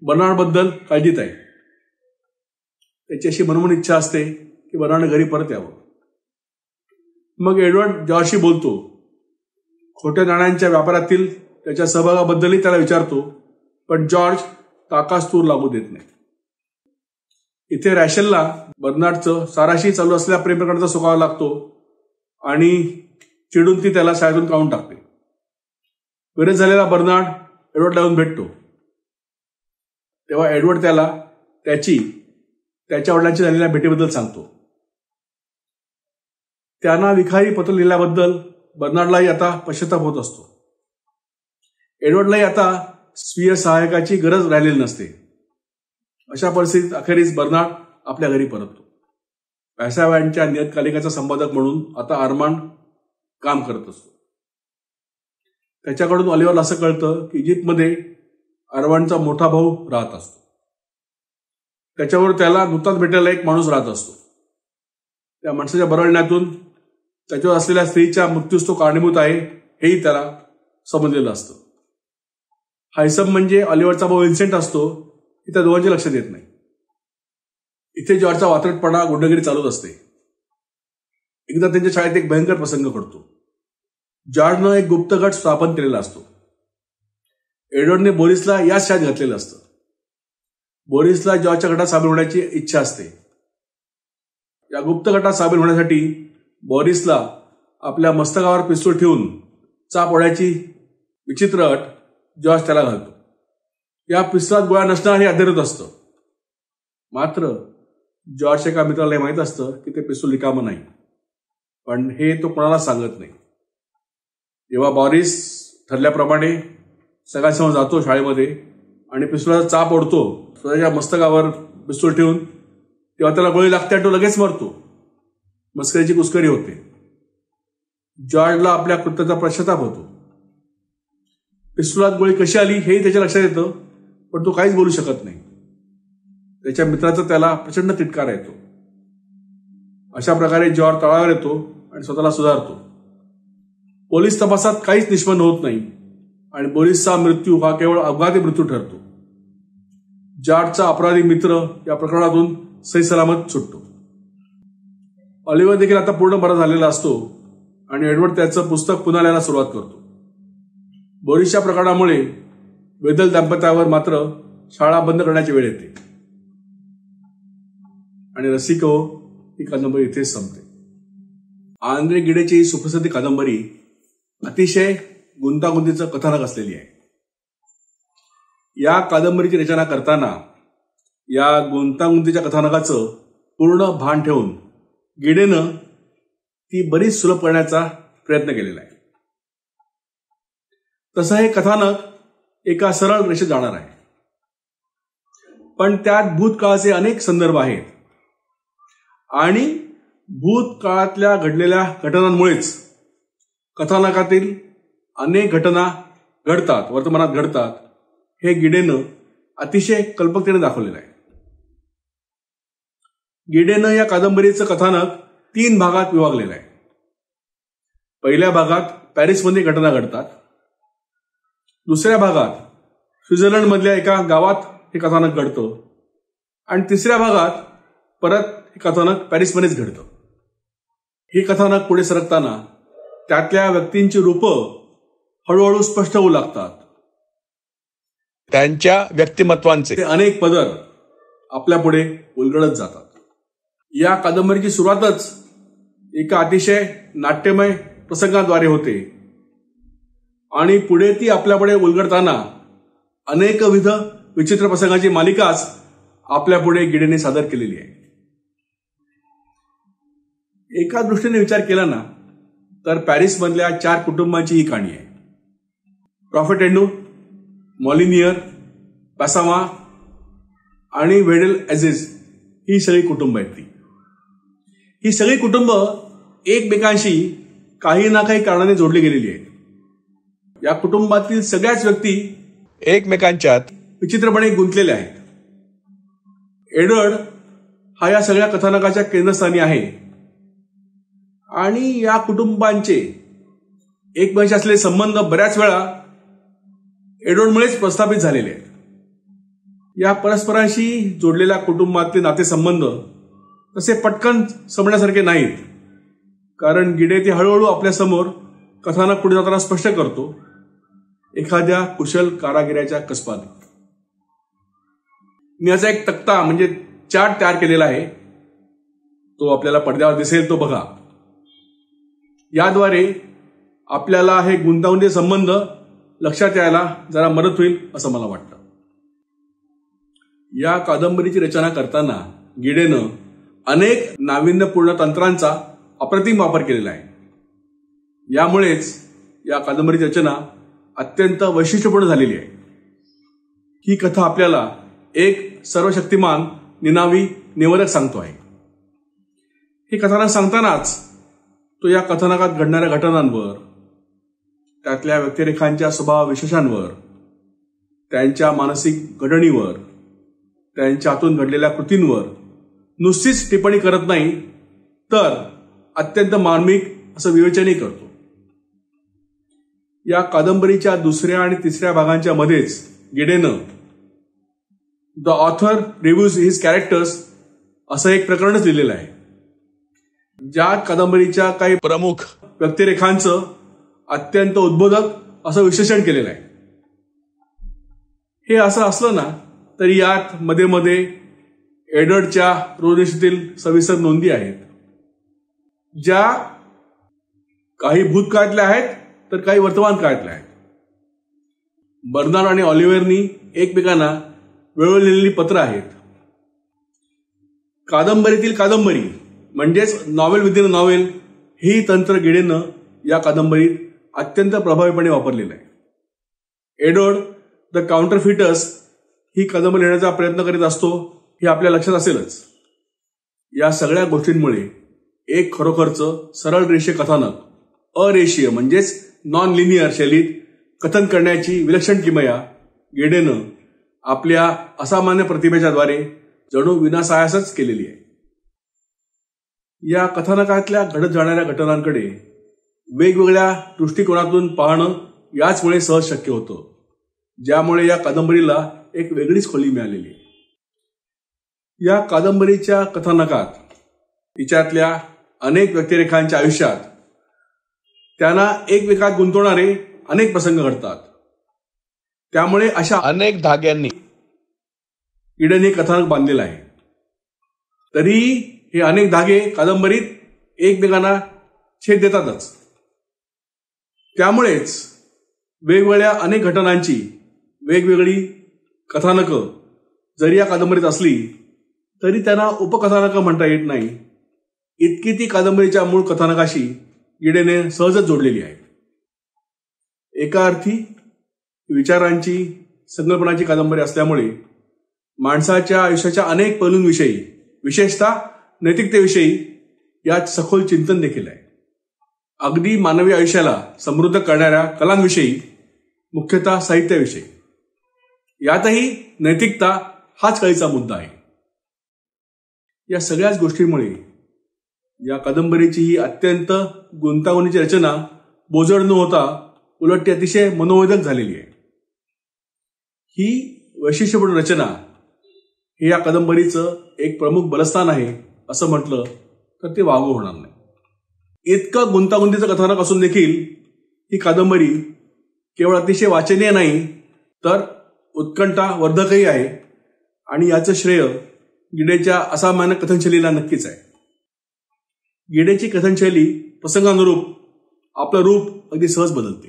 बर्नार्डबद्दल काळजीत आहे. त्याची अशी मनोमन इच्छा असते की बर्नार्डने घरी परत यावं. मग एडवर्ड जॉर्जशी बोलतो. खोट्या नाण्यांच्या व्यापारातील त्याच्या सहभागाबद्दलही त्याला विचारतो, पण जॉर्ज ताकास तूर लागू देत नाही. इथे रॅशलला बर्नार्डचं साराशी चालू असलेल्या प्रेम प्रकरणाचा सुकावा लागतो आणि चिडून ती त्याला शाळेतून काढून टाकते. विरत झालेला बर्नार्ड एडवर्डला येऊन भेटतो. तेव्हा एडवर्ड त्याला त्याच्या वडिलांची झालेल्या भेटीबद्दल सांगतो. त्यांना विखारी पत्र लिहिल्याबद्दल बर्नार्डलाही आता पश्चाताप होत असतो. एडवर्डलाही आता स्वीय सहायकाची गरज राहिलेली नसते. अशा परिस्थितीत अखेरीस बर्नार्ड आपल्या घरी परततो. व्यासाव्यांच्या नियतकालिकाचा संपादक म्हणून आता आर्मांड काम करत असतो. त्याच्याकडून ऑलिव्हरला असं कळतं की इजिप्तमध्ये आर्मांडचा मोठा भाऊ राहत असतो. त्याच्यावर त्याला नुकताच भेटायला एक माणूस राहत असतो. त्या माणसाच्या बरळण्यातून त्याच्यावर असलेल्या स्त्रीच्या मृत्यूस तो कारणीभूत आहे हेही त्याला समजलेलं असतं. हा इसम म्हणजे ऑलिव्हरचा भाऊ विन्सेंट असतो की त्या दोघांच्या लक्षात येत नाही. इथे जॉर्जचा वात्रटपणा, गुंडगिरी चालूच असते. एकदा त्यांच्या शाळेत एक भयंकर प्रसंग घडतो. जॉर्जनं एक गुप्त गट स्थापन केलेला असतो. एडवर्डने बोरिसला याच शाळेत घातलेलं असतं. बोरिसला जॉर्जच्या गटात सामील होण्याची इच्छा असते. या गुप्त गटात सामील होण्यासाठी बोरिसला आपल्या मस्तकावर पिस्तूल ठेवून चाप ओढायची विचित्र अट जॉर्ज त्याला घालतो. या पिस्तुलात गोळ्या नसणं हे अधेरत असतं. मात्र जॉर्जच्या एका मित्राला हे माहीत असतं की ते पिस्तूल रिकामं नाही, पण हे तो कोणाला सांगत नाही. जेव्हा बॉरिस ठरल्याप्रमाणे सगळ्यांसमोर जातो शाळेमध्ये आणि पिस्तुलाचा चाप ओढतो, स्वतःच्या मस्तकावर पिस्तूल ठेवून, तेव्हा त्याला गोळी लागते आणि तो लगेच मरतो. मस्करीची कुस्करी होते. जॉर्जला आपल्या कृत्याचा पश्चाताप होतो. पिस्तुलात गोळी कशी आली हेही त्याच्या लक्षात येतं, पण तो काहीच बोलू शकत नाही. त्याच्या मित्राचा त्याला प्रचंड तिटकार येतो. अशा प्रकारे जॉर्ज तळावर येतो आणि स्वतःला सुधारतो. पोलीस तपासात काहीच निष्पन्न होत नाही आणि बोरिसचा मृत्यू हा केवळ अपघाती मृत्यू ठरतो. जॉर्जचा अपराधी मित्र या प्रकरणातून सही सलामत सुटतो. ऑलिव्हर देखील आता पूर्ण बरा झालेला असतो आणि एडवर्ड त्याचं पुस्तक पुन्हा लिहायला सुरुवात करतो. बोरिसच्या प्रकरणामुळे वेदल दाम्पत्यावर मात्र शाळा बंद करण्याची वेळ येते आणि रसिको ही कादंबरी इथेच संपते. आंद्रे गिडेची ही सुप्रसिद्ध कादंबरी अतिशय गुंतागुंतीचं कथानक असलेली आहे. या कादंबरीची रचना करताना या गुंतागुंतीच्या कथानकाचं पूर्ण भान ठेवून गिडेनं ती बरीच सुलभ करण्याचा प्रयत्न केलेला आहे. तसं हे कथानक एका सरळ रेषेत जाणार आहे, पण त्यात भूतकाळाचे अनेक संदर्भ आहेत आणि भूतकाळातल्या घडलेल्या घटनांमुळेच कथानकातील अनेक घटना घडतात, वर्तमानात घडतात, हे गिडेनं अतिशय कल्पकतेने दाखवलेलं आहे. गिडेनं या कादंबरीचं कथानक 3 भागात विभागलेलं आहे. पहिल्या भागात पॅरिसमध्ये घटना घडतात. दुसऱ्या भागात स्वित्झर्लंडमधल्या एका गावात हे कथानक घडतं आणि तिसऱ्या भागात परत हे कथानक पॅरिसमध्येच घडतं. हे कथानक पुढे सरकताना त्यातल्या व्यक्तींची रूपं हळूहळू स्पष्ट होऊ लागतात. त्यांच्या व्यक्तिमत्वांचे अनेक पदर आपल्या पुढे उलगडत जातात. या कादंबरीची सुरुवातच एका अतिशय नाट्यमय प्रसंगाद्वारे होते आणि पुढे ती आपल्यापुढे उलगडताना अनेकविध विचित्र प्रसंगाची मालिकाच आपल्यापुढे गिडेने सादर केलेली आहे. एका दृष्टीने विचार केला ना तर पॅरिसमधल्या 4 कुटुंबांची ही कहाणी आहे. प्रॉफेट एंडू, मॉलिनियर, पॅसामा आणि वेडेल एझेज ही सगळी कुटुंब आहेत. ही सगळी कुटुंब एकमेकांशी काही ना काही कारणाने जोडली गेलेली आहेत. या कुटुंबातील सगळ्याच व्यक्ती एकमेकांच्यात विचित्रपणे गुंतलेल्या आहेत. एडवर्ड हा या सगळ्या कथानकाच्या केंद्रस्थानी आहे आणि या कुटुंबांचे एकमेकांशी असलेले संबंध बऱ्याच वेळा एडवर्डमुळेच प्रस्थापित झालेले आहेत. या परस्परांशी जोडलेल्या कुटुंबातले नातेसंबंध तसे पटकन समजण्यासारखे नाहीत, कारण गिडे ते हळूहळू आपल्यासमोर कथानक पुढे जाताना स्पष्ट करतो, एखाद्या कुशल कारागिराच्या कसबाने. मी याचा एक तक्ता म्हणजे चार्ट तयार केलेला आहे, तो आपल्याला पडद्यावर दिसेल, तो बघा. याद्वारे आपल्याला हे गुंतागुंतीचे संबंध लक्षात यायला जरा मदत होईल असं मला वाटतं. या कादंबरीची रचना करताना गिडेनं अनेक नाविन्यपूर्ण तंत्रांचा अप्रतिम वापर केलेला आहे. यामुळेच या कादंबरीची रचना अत्यंत वैशिष्ट्यपूर्ण झालेली आहे. ही कथा आपल्याला एक सर्वशक्तिमान निनावी निवेदक सांगतो आहे. हे कथानक सांगतानाच तो या कथानकात घडणाऱ्या घटनांवर, त्यातल्या व्यक्तिरेखांच्या स्वभाव विशेषांवर, त्यांच्या मानसिक घडणीवर, त्यांच्या हातून घडलेल्या कृतींवर नुसतीच टिप्पणी करत नाही, तर अत्यंत मार्मिक असं विवेचनही करतो. या कादंबरीच्या 2ऱ्या आणि 3ऱ्या भागांच्या मध्येच गिडेनं the author reviews his characters असं एक प्रकरणच लिहिलेलं आहे. ज्या कादंबरीच्या काही प्रमुख व्यक्तिरेखांचं अत्यंत उद्बोधक असं विश्लेषण केलेलं आहे. हे असं असलं ना तरी यात मध्ये मध्ये एडवर्डच्या रोजनिशीतील सविस्तर नोंदी आहेत, ज्या काही भूतकाळातल्या आहेत तर काही वर्तमान काळातल्या आहेत. बर्नार्ड आणि ऑलिव्हरनी एकमेकांना वेळोवेळी लिहिलेली पत्र आहेत. कादंबरीतील कादंबरी म्हणजेच नॉवेल विदिन नॉवेल ही तंत्र गिडेनं या कादंबरीत अत्यंत प्रभावीपणे वापरलेलं आहे. एडवर्ड द काउंटरफिटर्स ही कादंबरी लिहिण्याचा प्रयत्न करीत असतो, हे आपल्या लक्षात असेलच. या सगळ्या गोष्टींमुळे एक खरोखरचं सरळ रेषीय कथानक अरेषीय म्हणजेच नॉन लिनियर शैलीत कथन करण्याची विलक्षण किमया गिडेनं आपल्या असामान्य प्रतिभेच्याद्वारे जणू विनासायासच केलेली आहे. या कथानकातल्या घडत जाणाऱ्या घटनांकडे वेगवेगळ्या दृष्टिकोनातून पाहणं याचमुळे सहज शक्य होतं, ज्यामुळे या कादंबरीला एक वेगळीच खोली मिळालेली आहे. या कादंबरीच्या कथानकात तिच्यातल्या अनेक व्यक्तिरेखांच्या आयुष्यात त्यांना एकमेकात गुंतवणारे अनेक प्रसंग घडतात. त्यामुळे अशा अनेक धाग्यांनी गिडेने हे कथानक बांधलेलं आहे. तरी हे अनेक धागे कादंबरीत एकमेकांना छेद देतातच. त्यामुळेच वेगवेगळ्या अनेक घटनांची वेगवेगळी कथानकं जरी या कादंबरीत असली तरी त्यांना उपकथानकं म्हणता येत नाही, इतकी ती कादंबरीच्या मूळ कथानकाशी गिडेने सहजच जोडलेली आहे. एका अर्थी विचारांची, संकल्पनाची कादंबरी असल्यामुळे माणसाच्या आयुष्याच्या अनेक पैलूंविषयी, विशेषतः नैतिकतेविषयी यात सखोल चिंतन देखील आहे. अगदी मानवी आयुष्याला समृद्ध करणाऱ्या कलांविषयी, मुख्यतः साहित्याविषयी. यातही नैतिकता हाच कळीचा मुद्दा आहे. या सगळ्याच गोष्टींमुळे या कादंबरीची ही अत्यंत गुंतागुंतीची रचना बोजड न होता उलट ती अतिशय मनोवेधक झालेली आहे. ही वैशिष्ट्यपूर्ण रचना हे या कादंबरीचं एक प्रमुख बलस्थान आहे असं म्हटलं तर ते वावगं होणार नाही. इतकं गुंतागुंतीचं कथानक असून देखील ही कादंबरी केवळ अतिशय वाचनीय नाही तर उत्कंठा वर्धकही आहे, आणि याचं श्रेय गिडेच्या असामान्य कथनशैलीला नक्कीच आहे. गिडेची कथनशैली प्रसंगानुरूप आपलं रूप अगदी सहज बदलते.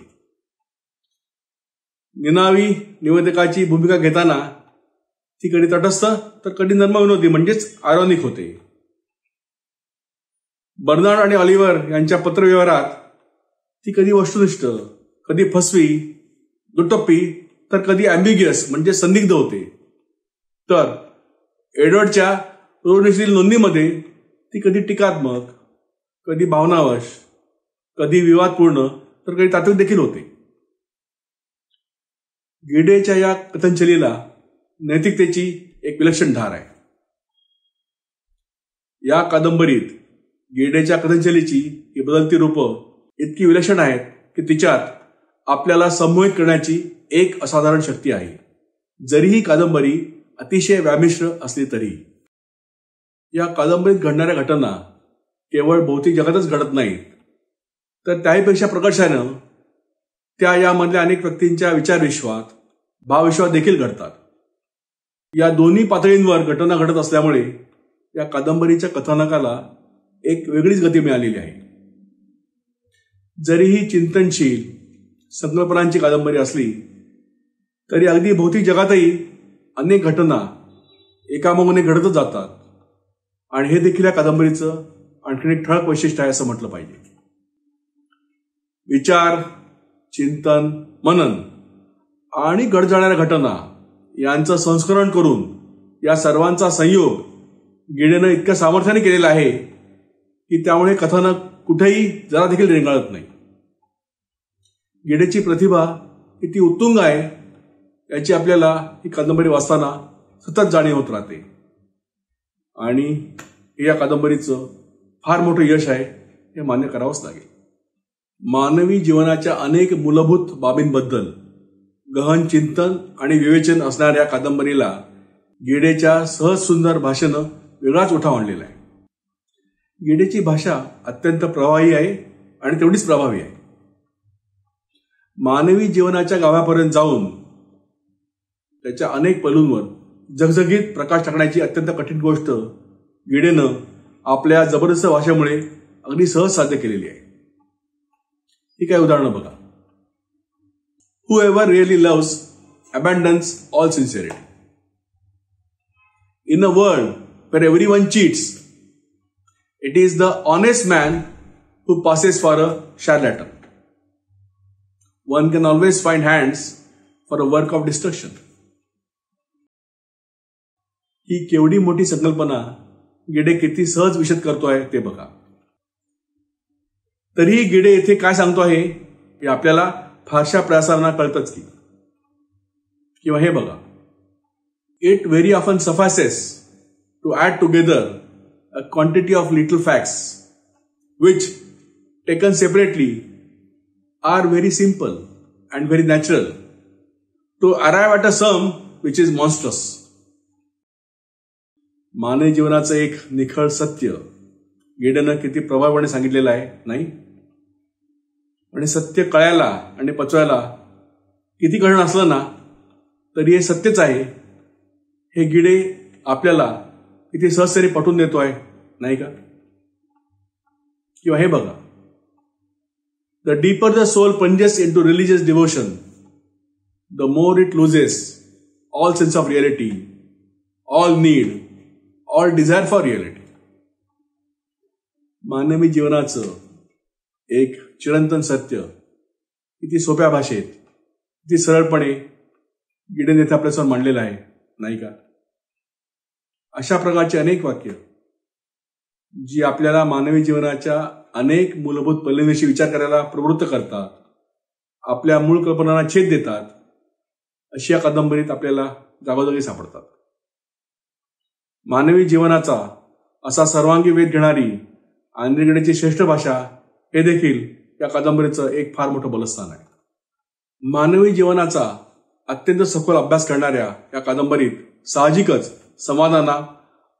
निनावी निवेदकाची भूमिका घेताना ती कधी तटस्थ तर कधी नर्मविनोदी म्हणजेच आयरॉनिक होते. बर्नार्ड आणि ऑलिव्हर यांच्या पत्रव्यवहारात ती कधी वस्तुनिष्ठ, कधी फसवी, दुटप्पी तर कधी अँबिग्युअस म्हणजे संदिग्ध होते. तर एडवर्डच्या रोजनिशील नोंदीमध्ये ती कधी टीकात्मक, कधी भावनावश, कधी विवादपूर्ण तर कधी तात्विक देखील होते. गिडेच्या या कथनशैलीला नैतिकतेची एक विलक्षण धार आहे. या कादंबरीत गिडेच्या कथनशैलीची ही बदलती रूपं इतकी विलक्षण आहेत की तिच्यात आपल्याला संमोहित करण्याची एक असाधारण शक्ती आहे. जरी ही कादंबरी अतिशय व्यामिश्र असली तरी. या कादंबरीत घडणाऱ्या घटना केवळ भौतिक जगातच घडत नाहीत, तर त्याहीपेक्षा प्रकर्षानं त्या यामधल्या अनेक व्यक्तींच्या विचारविश्वात, भावविश्वात देखील घडतात. या दोन्ही पातळींवर घटना घडत असल्यामुळे या कादंबरीच्या कथानकाला एक वेगळीच गती मिळालेली आहे. जरी ही चिंतनशील संकल्पनांची कादंबरी असली तरी अगदी भौतिक जगातही अनेक घटना एकामागून एक घडतच जातात आणि हे देखील या कादंबरीचं आणखीन एक ठळक वैशिष्ट्य आहे असं म्हटलं पाहिजे. विचार, चिंतन, मनन आणि घडत जाणाऱ्या घटना यांचं संस्करण करून या सर्वांचा संयोग गिडेनं इतक्या सामर्थ्याने केलेला आहे की त्यामुळे कथानक कुठेही जरा देखील रेंगाळत नाही. गिडेची प्रतिभा किती उत्तुंग आहे याची आपल्याला ही कादंबरी वाचताना सतत जाणीव होत राहते. आणि या कादंबरीचं फार मोठं यश आहे हे मान्य करावंच लागेल. मानवी जीवनाच्या अनेक मूलभूत बाबींबद्दल गहन चिंतन आणि विवेचन असणाऱ्या कादंबरीला गिडेच्या सहज सुंदर भाषेनं वेगळाच उठाव आणलेला आहे. गिडेची भाषा अत्यंत प्रवाही आहे आणि तेवढीच प्रभावी आहे. मानवी जीवनाच्या गाभापर्यंत जाऊन त्याच्या अनेक पैलूंवर झगझगीत प्रकाश टाकण्याची अत्यंत कठीण गोष्ट गिडेनं आपल्या जबरदस्त भाषेमुळे अगदी सहज साध्य केलेली आहे. ही काही उदाहरणं बघा. Whoever really loves abandons all sincerity. In a world where everyone cheats, it is the honest man who passes for a charlatan. One can always find hands for a work of destruction. ही केवढी मोठी संकल्पना गिडे किती सहज विशद करतोय ते बघा. तरीही गिडे येथे काय सांगतो आहे हे आपल्याला फारशा प्रयासांना कळतच की. किंवा हे बघा. It very often suffices to add together a quantity of little facts which, taken separately, are very simple and very natural to arrive at a sum which is monstrous. मानवी जीवनाचं एक निखळ सत्य गिडेनं किती प्रभावीपणे सांगितलेलं आहे नाही. आणि सत्य कळायला आणि पचवायला किती कठीण असलं ना तरी हे सत्यच आहे हे गिडे आपल्याला किती सहजतेने पटवून देतोय नाही का. किंवा हे बघा. The deeper the soul plunges into religious devotion, the more it loses all sense of reality, all need, all desire for reality. मानवी जीवनाचं एक चिरंतन सत्य किती सोप्या भाषेत, किती सरळपणे गिडेने येथे आपल्यासमोर मांडलेलं आहे नाही का. अशा प्रकारची अनेक वाक्य जी आपल्याला मानवी जीवनाच्या अनेक मूलभूत पैलूंविषयी विचार करायला प्रवृत्त करतात, आपल्या मूळ कल्पनांना छेद देतात, अशी या कादंबरीत आपल्याला जागोजागी सापडतात. मानवी जीवनाचा असा सर्वांगी वेध घेणारी आणि गिडेची श्रेष्ठ भाषा हे देखील या कादंबरीचं एक फार मोठं बलस्थान आहे. मानवी जीवनाचा अत्यंत सखोल अभ्यास करणाऱ्या या कादंबरीत साहजिकच समाधानाला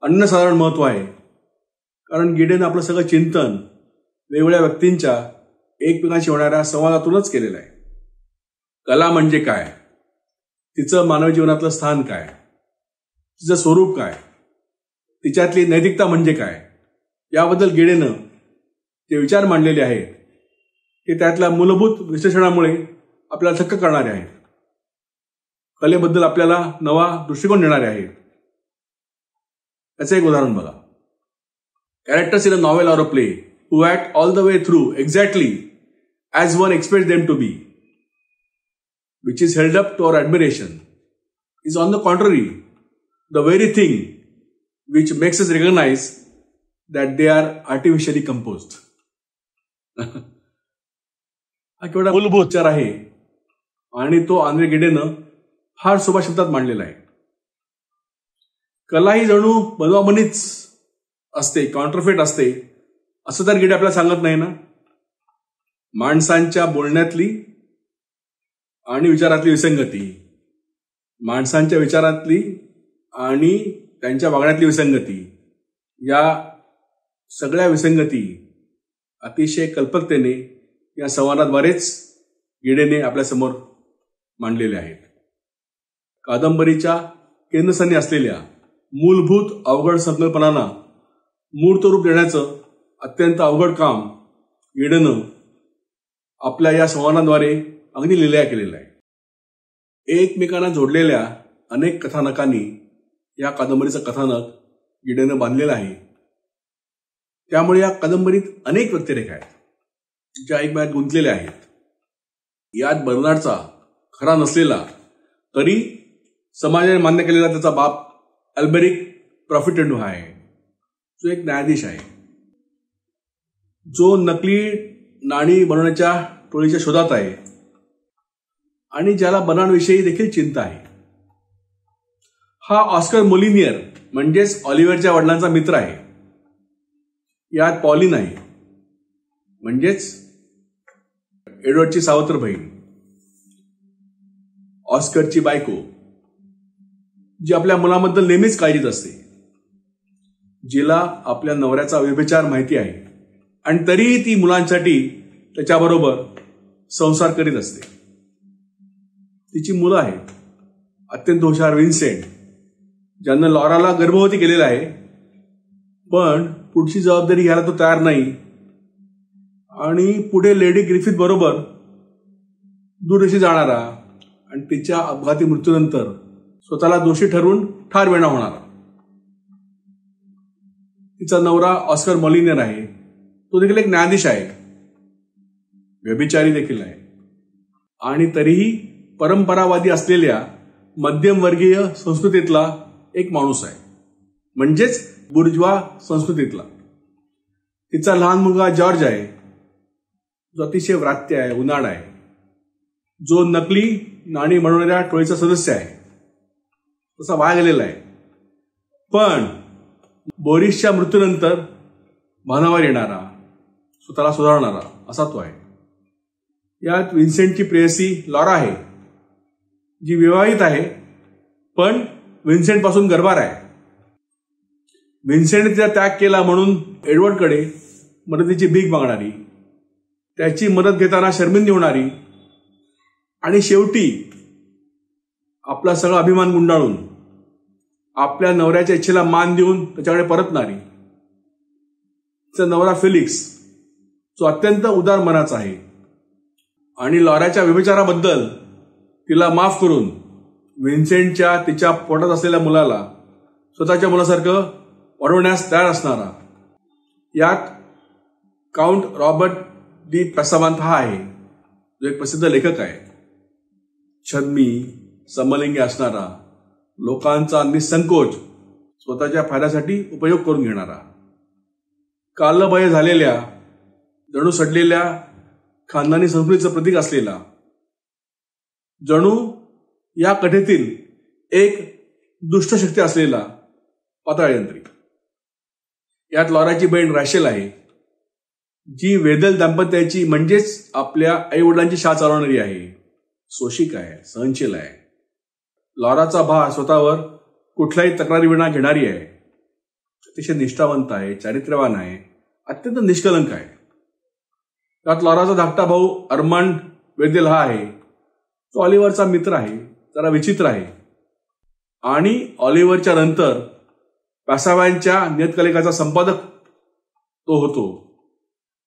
अनन्यसाधारण महत्व आहे. कारण गिडेनं आपलं सगळं चिंतन वेगवेगळ्या व्यक्तींच्या एकमेकांशी होणाऱ्या संवादातूनच केलेलं आहे. कला म्हणजे काय, तिचं मानवी जीवनातलं स्थान काय, तिचं स्वरूप काय, तिच्यातली नैतिकता म्हणजे काय, याबद्दल गिडेनं जे विचार मांडलेले आहेत ते त्यातल्या मूलभूत विश्लेषणामुळे आपल्याला थक्क करणारे आहेत. कलेबद्दल आपल्याला नवा दृष्टिकोन देणारे आहेत. त्याचं एक उदाहरण बघा. Characters in a novel or a play who act all the way through exactly as one expects them to be, which is held up to our admiration, is on the contrary the very thing which makes us recognize that they are artificially composed. हा केवढा मूलभूत विचार आहे आणि तो आंद्रे गिडेनं फार सोपा शब्दात मांडलेला आहे. कला ही जणू बनवाबनीच असते, काउंटरफेट असते असं तर गिडे आपल्याला सांगत नाही ना. माणसांच्या बोलण्यातली आणि विचारातली विसंगती, माणसांच्या विचारातली आणि त्यांच्या वागण्यातली विसंगती, या सगळ्या विसंगती अतिशय कल्पकतेने या संवादाद्वारेच गिडेने आपल्यासमोर मांडलेल्या आहेत. कादंबरीच्या केंद्रस्थानी असलेल्या मूलभूत अवघड संकल्पनांना मूर्त रूप देण्याचं अत्यंत अवघड काम गिडेनं आपल्या या संवादाद्वारे अगदी लीलया केलेलं आहे. एकमेकांना जोडलेल्या अनेक कथानकांनी या कादंबरीचं कथानक गिडेनं बांधलेलं आहे. त्यामुळे या कादंबरीत अनेक व्यक्तिरेखा आहेत ज्या एकमेकात गुंतलेल्या आहेत. यात बर्नार्डचा खरा नसलेला तरी समाजाने मान्य केलेला त्याचा बाप अल्बेरिक प्रॉफिटेंडो हा आहे, जो एक न्यायाधीश आहे, जो नकली नाणी बनवण्याच्या टोळीच्या शोधात आहे आणि ज्याला बनांविषयी देखील चिंता आहे. हा ऑस्कर मोलिनियर म्हणजेच ऑलिव्हरच्या वडिलांचा मित्र आहे. यात पॉलिन आहे, म्हणजेच एडवर्डची सावत्र बहीण, ऑस्करची बायको, जी आपल्या मुलाबद्दल नेहमीच काळजीत असते, जिला आपल्या नवऱ्याचा व्यभिचार माहिती आहे आणि तरीही ती मुलांसाठी त्याच्याबरोबर संसार करीत असते. तिची मुलं आहेत, अत्यंत हुशार विन्सेंट, ज्यानं लॉराला गर्भवती केलेला आहे, पण पुढची जबाबदारी घ्यायला तो तयार नाही आणि पुढे लेडी ग्रिफिथ बरोबर दूरदेशी जाणारा आणि तिच्या अपघाती मृत्यूनंतर स्वतःला दोषी ठरवून ठार वेणा होणारा. तिचा नवरा ऑस्कर मोलिनियर आहे, तो देखील एक न्यायाधीश आहे, व्यभिचारी देखील आहे आणि तरीही परंपरावादी असलेल्या मध्यमवर्गीय संस्कृतीतला एक माणूस आहे, म्हणजेच बुर्जवा संस्कृतीतला. तिचा लहान मुलगा जॉर्ज आहे, जो अतिशय व्रात्य आहे, उन्हाळ आहे, जो नकली नाणी बनवणाऱ्या टोळीचा सदस्य आहे, तसा वाया गेलेला आहे. पण बोरिसच्या मृत्यूनंतर भानावर येणारा, स्वतःला सुधारणारा असा तो आहे. यात विन्सेंटची प्रेयसी लॉरा आहे, जी विवाहित आहे पण विन्सेंट पासून गर्भार आहे. विन्सेंटने तिचा त्याग केला म्हणून एडवर्डकडे मदतीची भीक मागणारी, त्याची मदत घेताना शर्मिंदी होणारी आणि शेवटी आपला सगळा अभिमान गुंडाळून आपल्या नवऱ्याच्या इच्छेला मान देऊन त्याच्याकडे परतणारी. तिचा नवरा फेलिक्स, जो अत्यंत उदार मनाचा आहे आणि लॉराच्या व्यभिचाराबद्दल तिला माफ करून विन्सेंटच्या तिच्या पोटात असलेल्या मुलाला स्वतःच्या मुलासारखं वाढवण्यास तयार असणारा. यात काउंट रॉबर्ट डी पेसावांत हा आहे, जो एक प्रसिद्ध लेखक आहे, छद्मी, समलिंगी असणारा, लोकांचा निसंकोच स्वतःच्या फायद्यासाठी उपयोग करून घेणारा, कालबाह्य झालेल्या जणू सडलेल्या खानदानी संस्कृतीचं प्रतीक असलेला, जणू या कथेतील एक दुष्ट शक्ती असलेला पाताळयंत्री. यात लॉराची बहीण रॅशेल आहे, जी वेदल दाम्पत्याची म्हणजेच आपल्या आईवडिलांची शाळा चालवणारी आहे, सोशिक आहे, सहनशील आहे. लॉराचा भाव स्वतःवर कुठल्याही तक्रारीविना घेणारी आहे, अतिशय निष्ठावंत आहे, चारित्र्यवान आहे, अत्यंत निष्कलंक आहे. त्यात लॉराचा धाकटा भाऊ अर्मांड वेदेल हा आहे, तो ऑलिव्हरचा मित्र आहे, जरा विचित्र आहे आणि ऑलिव्हरच्या नंतर पेसावांच्या नियतकालिकाचा संपादक तो होतो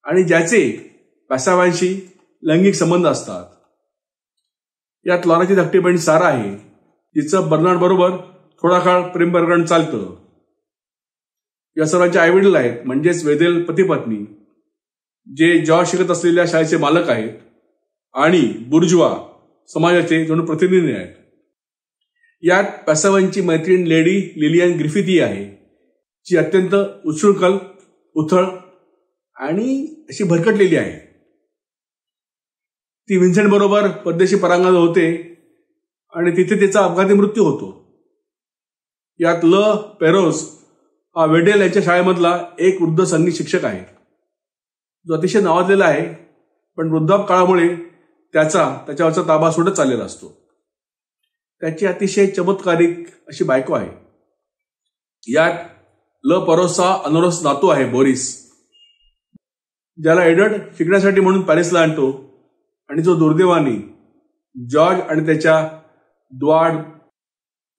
आणि ज्याचे पेसावांशी लैंगिक संबंध असतात. यात लॉराची धाकटी बहीण सारा आहे, तिचं बर्नार्ड बरोबर थोडा काळ प्रेम प्रकरण चालतं. या सर्वांचे आईवडील आहेत, म्हणजेच वेदेल पती पत्नी, जे जॉर्ज शिकत असलेल्या शाळेचे मालक आहेत आणि बुर्जुआ समाजाचे जणू प्रतिनिधी आहेत. यात पॅसावांची मैत्रीण लेडी लिलियन ग्रिफिथी आहे, जी अत्यंत उच्छृंखल, उथळ आणि अशी भरकटलेली आहे. ती विन्सेंट बरोबर परदेशी परांगण होते आणि तिथे तिचा अपघाती मृत्यू होतो. यात ल पेरोज हा वेडेल यांच्या शाळेमधला एक वृद्ध संगीत शिक्षक आहे, जो अतिशय नावाजलेला आहे, पण वृद्धापकाळामुळे त्याच्यावरचा ताबा सोडत चाललेला असतो. त्याची अतिशय चमत्कारिक अशी बायको आहे. यात ल परोसचा अनोरस नातू आहे बोरिस, ज्याला एडवर्ड शिकण्यासाठी म्हणून पॅरिसला आणतो आणि जो दुर्दैवाने जॉर्ज आणि त्याच्या द्वाड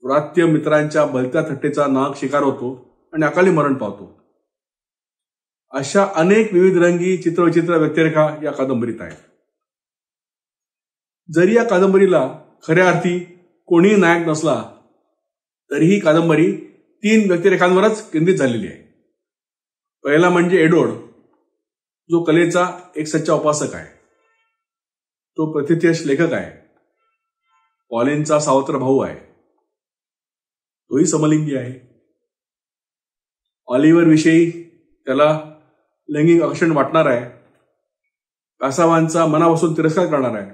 व्रात्य मित्रांच्या भलत्या थट्टेचा नाक शिकार होतो आणि अकाली मरण पावतो. अशा अनेक विविध रंगी चित्रविचित्र व्यक्तिरेखा या कादंबरीत आहेत. जरी या कादंबरीला खऱ्या अर्थी कोणीही नायक नसला तरी ही कादंबरी 3 व्यक्तिरेखांवरच केंद्रित झालेली आहे. पहिला म्हणजे एडवर्ड, जो कलेचा एक सच्चा उपासक आहे. तो प्रथितयश लेखक आहे. पॉलिनचा सावत्र भाऊ आहे. तोही समलिंगी आहे. ऑलिव्हर विषयी त्याला लैंगिक आकर्षण वाटणार आहे. पॅसावांचा मनापासून तिरस्कार करणार आहे.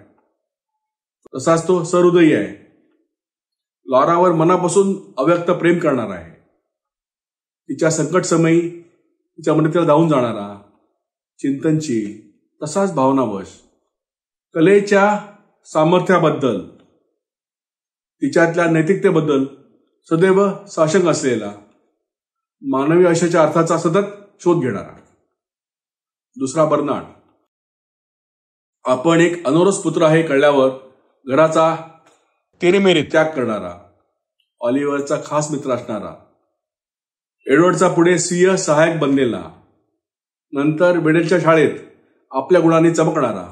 तसाच तो सहृदयी आहे. लॉरावर मनापासून अव्यक्त प्रेम करणार आहे. तिच्या संकट समयी तिच्या मदतीला धावून जाणारा, चिंतनशील, तसाच भावनावश, कलेच्या सामर्थ्याबद्दल, तिच्यातल्या नैतिकतेबद्दल सदैव साशंक असलेला, मानवी आयुष्याच्या अर्थाचा सतत शोध घेणारा. दुसरा बर्नार्ड. आपण एक अनोरस पुत्र आहे कळल्यावर घराचा तेरेमेरे त्याग करणारा, ऑलिव्हरचा खास मित्र असणारा, एडवर्डचा पुढे स्वीय सहाय्यक बनलेला, नंतर वेडेलच्या शाळेत आपल्या गुणांनी चमकणारा,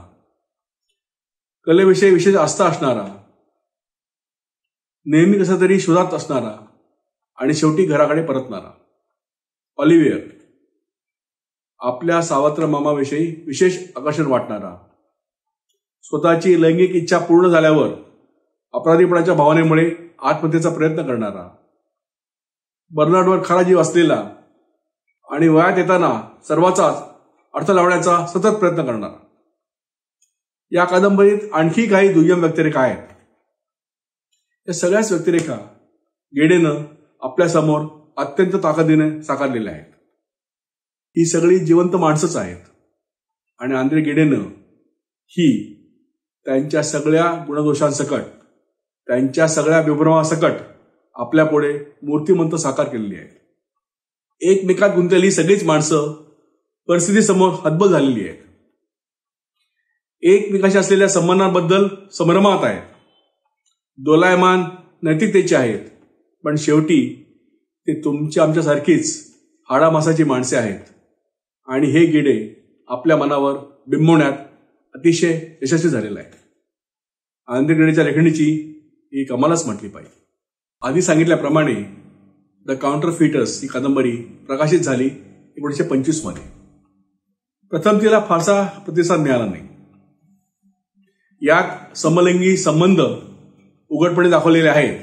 कलेविषयी विशेष आस्था असणारा, नेहमी कसा तरी शोधात असणारा आणि शेवटी घराकडे परतणारा ऑलिव्हियर. आपल्या सावत्र मामाविषयी विशेष आकर्षण वाटणारा, स्वतःची लैंगिक इच्छा पूर्ण झाल्यावर अपराधीपणाच्या भावनेमुळे आत्महत्येचा प्रयत्न करणारा, बर्नार्डवर खरा जीव असलेला आणि वयात येताना सर्वाचाच अर्थ लावण्याचा सतत प्रयत्न करणारा. या कादंबरीत आणखी काही दुय्यम व्यक्तिरेखा आहेत. या सगळ्याच व्यक्तिरेखा गेडेनं आपल्यासमोर अत्यंत ताकदीने साकारलेल्या आहेत. ही सगळी जिवंत माणसंच आहेत आणि आंद्रे गिडेनं ही त्यांच्या सगळ्या गुणदोषांसकट, त्यांच्या सगळ्या विभ्रमासकट आपल्यापुढे मूर्तिमंत साकार केलेली आहेत. एकमेकात गुंतलेली सगळीच माणसं परिस्थितीसमोर हतबल झालेली आहेत. एकमेकाशी असलेल्या संबंधांबद्दल संभ्रमात आहेत. दोलायमान नैतिकतेचे आहेत, पण शेवटी ते तुमच्या आमच्यासारखीच हाडामासाची माणसे आहेत आणि हे गिडे आपल्या मनावर बिंबवण्यात अतिशय यशस्वी झालेला आहे. आनंदी गिडेच्या लेखणीची ही कमालच म्हटली पाहिजे. आधी सांगितल्याप्रमाणे द काउंटरफिटर्स ही कादंबरी प्रकाशित झाली 1925 मध्ये. प्रथम तिला फारसा प्रतिसाद मिळाला नाही. यात समलिंगी संबंध उघडपणे दाखवलेले आहेत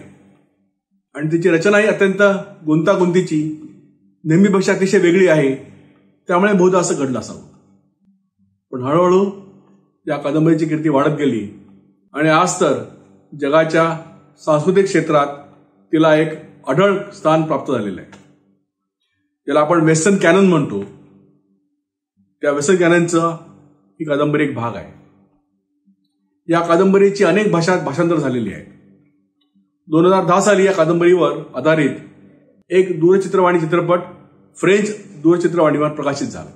आणि तिची रचनाही अत्यंत गुंतागुंतीची, नेहमीपेक्षा अतिशय वेगळी आहे. त्यामुळे बहुधा असं घडलं असावं. पण हळूहळू या कादंबरीची कीर्ती वाढत गेली आणि आज तर जगाच्या सांस्कृतिक क्षेत्रात तिला एक अढळ स्थान प्राप्त झालेलं आहे. ज्याला आपण वेस्टर्न कॅनन म्हणतो, त्या वेस्टर्न कॅननचं ही कादंबरी एक भाग आहे. या कादंबरीची अनेक भाषांत भाषांतर झालेली आहे. 2010 साली या कादंबरीवर आधारित एक दूरचित्रवाणी चित्रपट फ्रेंच दूरचित्रवाणीवर प्रकाशित झाला.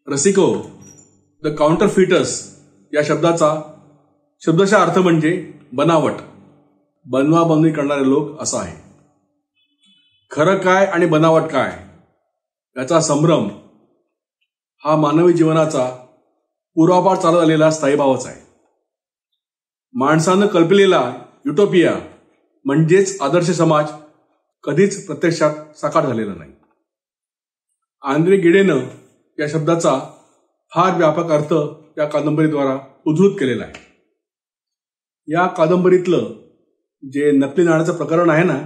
रसिको, द काउंटरफिटर्स या शब्दाचा शब्दशः अर्थ म्हणजे बनावट, बनवाबनवी करणारे लोक असा आहे. खरं काय आणि बनावट काय याचा संभ्रम हा मानवी जीवनाचा पूर्वापार चालत आलेला स्थायीभावच आहे. माणसानं कल्पलेला युटोपिया म्हणजेच आदर्श समाज कधीच प्रत्यक्षात साकार झालेला नाही. आंद्रे गिडेनं या शब्दाचा फार व्यापक अर्थ या कादंबरीद्वारा उद्धृत केलेला आहे. या कादंबरीतलं जे नकली नाण्याचं प्रकरण आहे ना,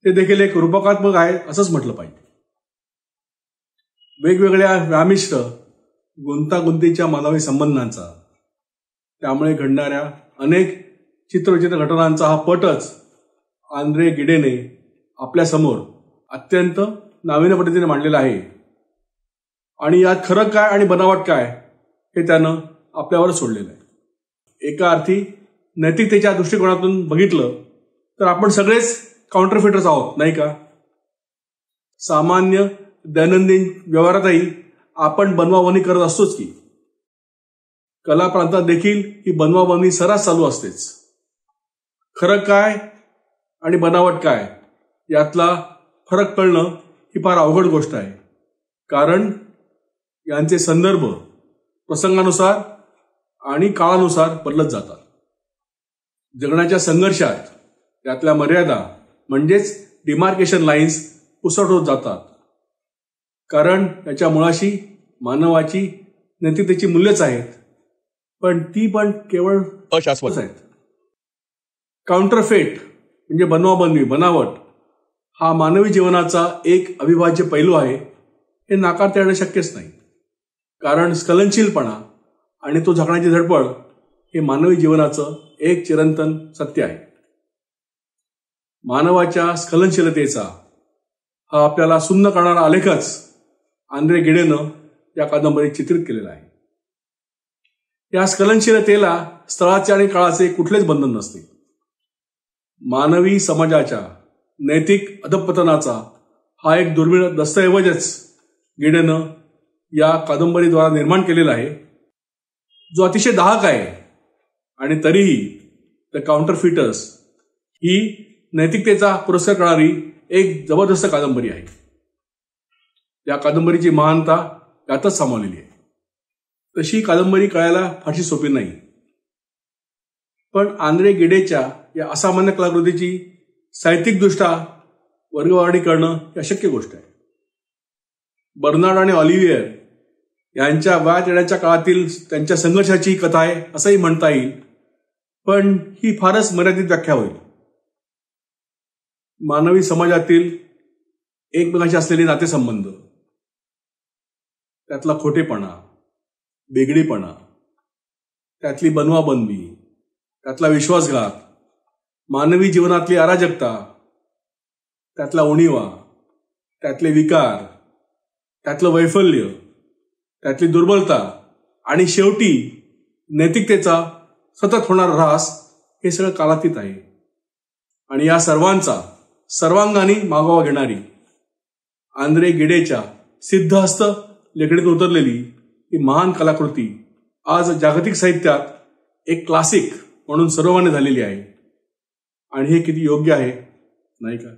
ते देखील एक रूपकात्मक आहे असंच म्हटलं पाहिजे. वेगवेगळ्या व्यामिष्ट गुंतागुंतीच्या मानवी संबंधांचा, त्यामुळे घडणाऱ्या अनेक चित्रविचित्र घटनांचा हा पटच आंद्रे गिडेने आपल्यासमोर अत्यंत नाविन्य पद्धतीने मांडलेला आहे. आणि यात खरं काय आणि बनावट काय हे त्यानं आपल्यावर सोडलेलं आहे. एका अर्थी नैतिकतेच्या दृष्टिकोनातून बघितलं तर आपण सगळेच काउंटरफिटर्स आहोत, नाही का? सामान्य दैनंदिन व्यवहारातही आपण बनवाबनवी करत असतोच की. कला प्रांतात देखील ही बनवाबनवी सर्रास चालू असतेच. खरं काय आणि बनावट काय यातला फरक कळणं ही फार अवघड गोष्ट आहे. कारण यांचे संदर्भ प्रसंगानुसार आणि काळानुसार बदलत जातात. जगण्याच्या संघर्षात त्यातल्या मर्यादा म्हणजेच डिमार्केशन लाईन्स पुसट होत जातात. कारण याच्या मुळाशी मानवाची नैतिकतेची मूल्यच आहेत, पण ती पण केवळ अशाश्वत आहेत. काउंटरफेट म्हणजे बनवाबनवी, बनावट हा मानवी जीवनाचा एक अविभाज्य पैलू आहे. हे नाकारता येणं शक्यच नाही. कारण स्खलनशीलपणा आणि तो झाकण्याची धडपड हे मानवी जीवनाचं एक चिरंतन सत्य आहे. मानवाच्या स्खलनशीलतेचा हा आपल्याला सुन्न करणारा आलेखच आंद्रे गिडेनं या कादंबरीत चित्रित केलेला आहे. या स्खलनशीलतेला स्थळाचे आणि काळाचे कुठलेच बंधन नसते. मानवी समाजाच्या नैतिक अधपतनाचा हा एक दुर्मिळ दस्तऐवजच गिडेनं या कादंबरीद्वारा निर्माण केलेला आहे, जो अतिशय दाहक आहे. आणि तरीही द काउंटरफिटर्स ही नैतिकतेचा पुरस्कार करणारी एक जबरदस्त कादंबरी आहे. या कादंबरीची महानता यातच सामावलेली आहे. तशी कादंबरी कळायला फारशी सोपी नाही. पण आंद्रे गिडेच्या या असामान्य कलाकृतीची साहित्यिकदृष्ट्या वर्गवारणी करणं ही अशक्य गोष्ट आहे. बर्नार्ड आणि ऑलिव्हियर यांच्या वयात येण्याच्या काळातील त्यांच्या संघर्षाची कथा आहे असंही म्हणता येईल, पण ही फारच मर्यादित व्याख्या होईल. मानवी समाजातील एकमेकांशी असलेले नातेसंबंध, त्यातला खोटेपणा, बेगडीपणा, त्यातली बनवाबनवी, त्यातला विश्वासघात, मानवी जीवनातली अराजकता, त्यातला उणीवा, त्यातले विकार, त्यातलं वैफल्य, त्यातली दुर्बलता आणि शेवटी नैतिकतेचा सतत होणारा ऱ्हास हे सगळं कालातीत आहे. आणि या सर्वांचा सर्वांगाने मागोवा घेणारी आंद्रे गिडेच्या सिद्धहस्त लेखणीतून उतरलेली ही महान कलाकृती आज जागतिक साहित्यात एक क्लासिक म्हणून सर्वमान्य झालेली आहे. आणि हे किती योग्य आहे, नाही का?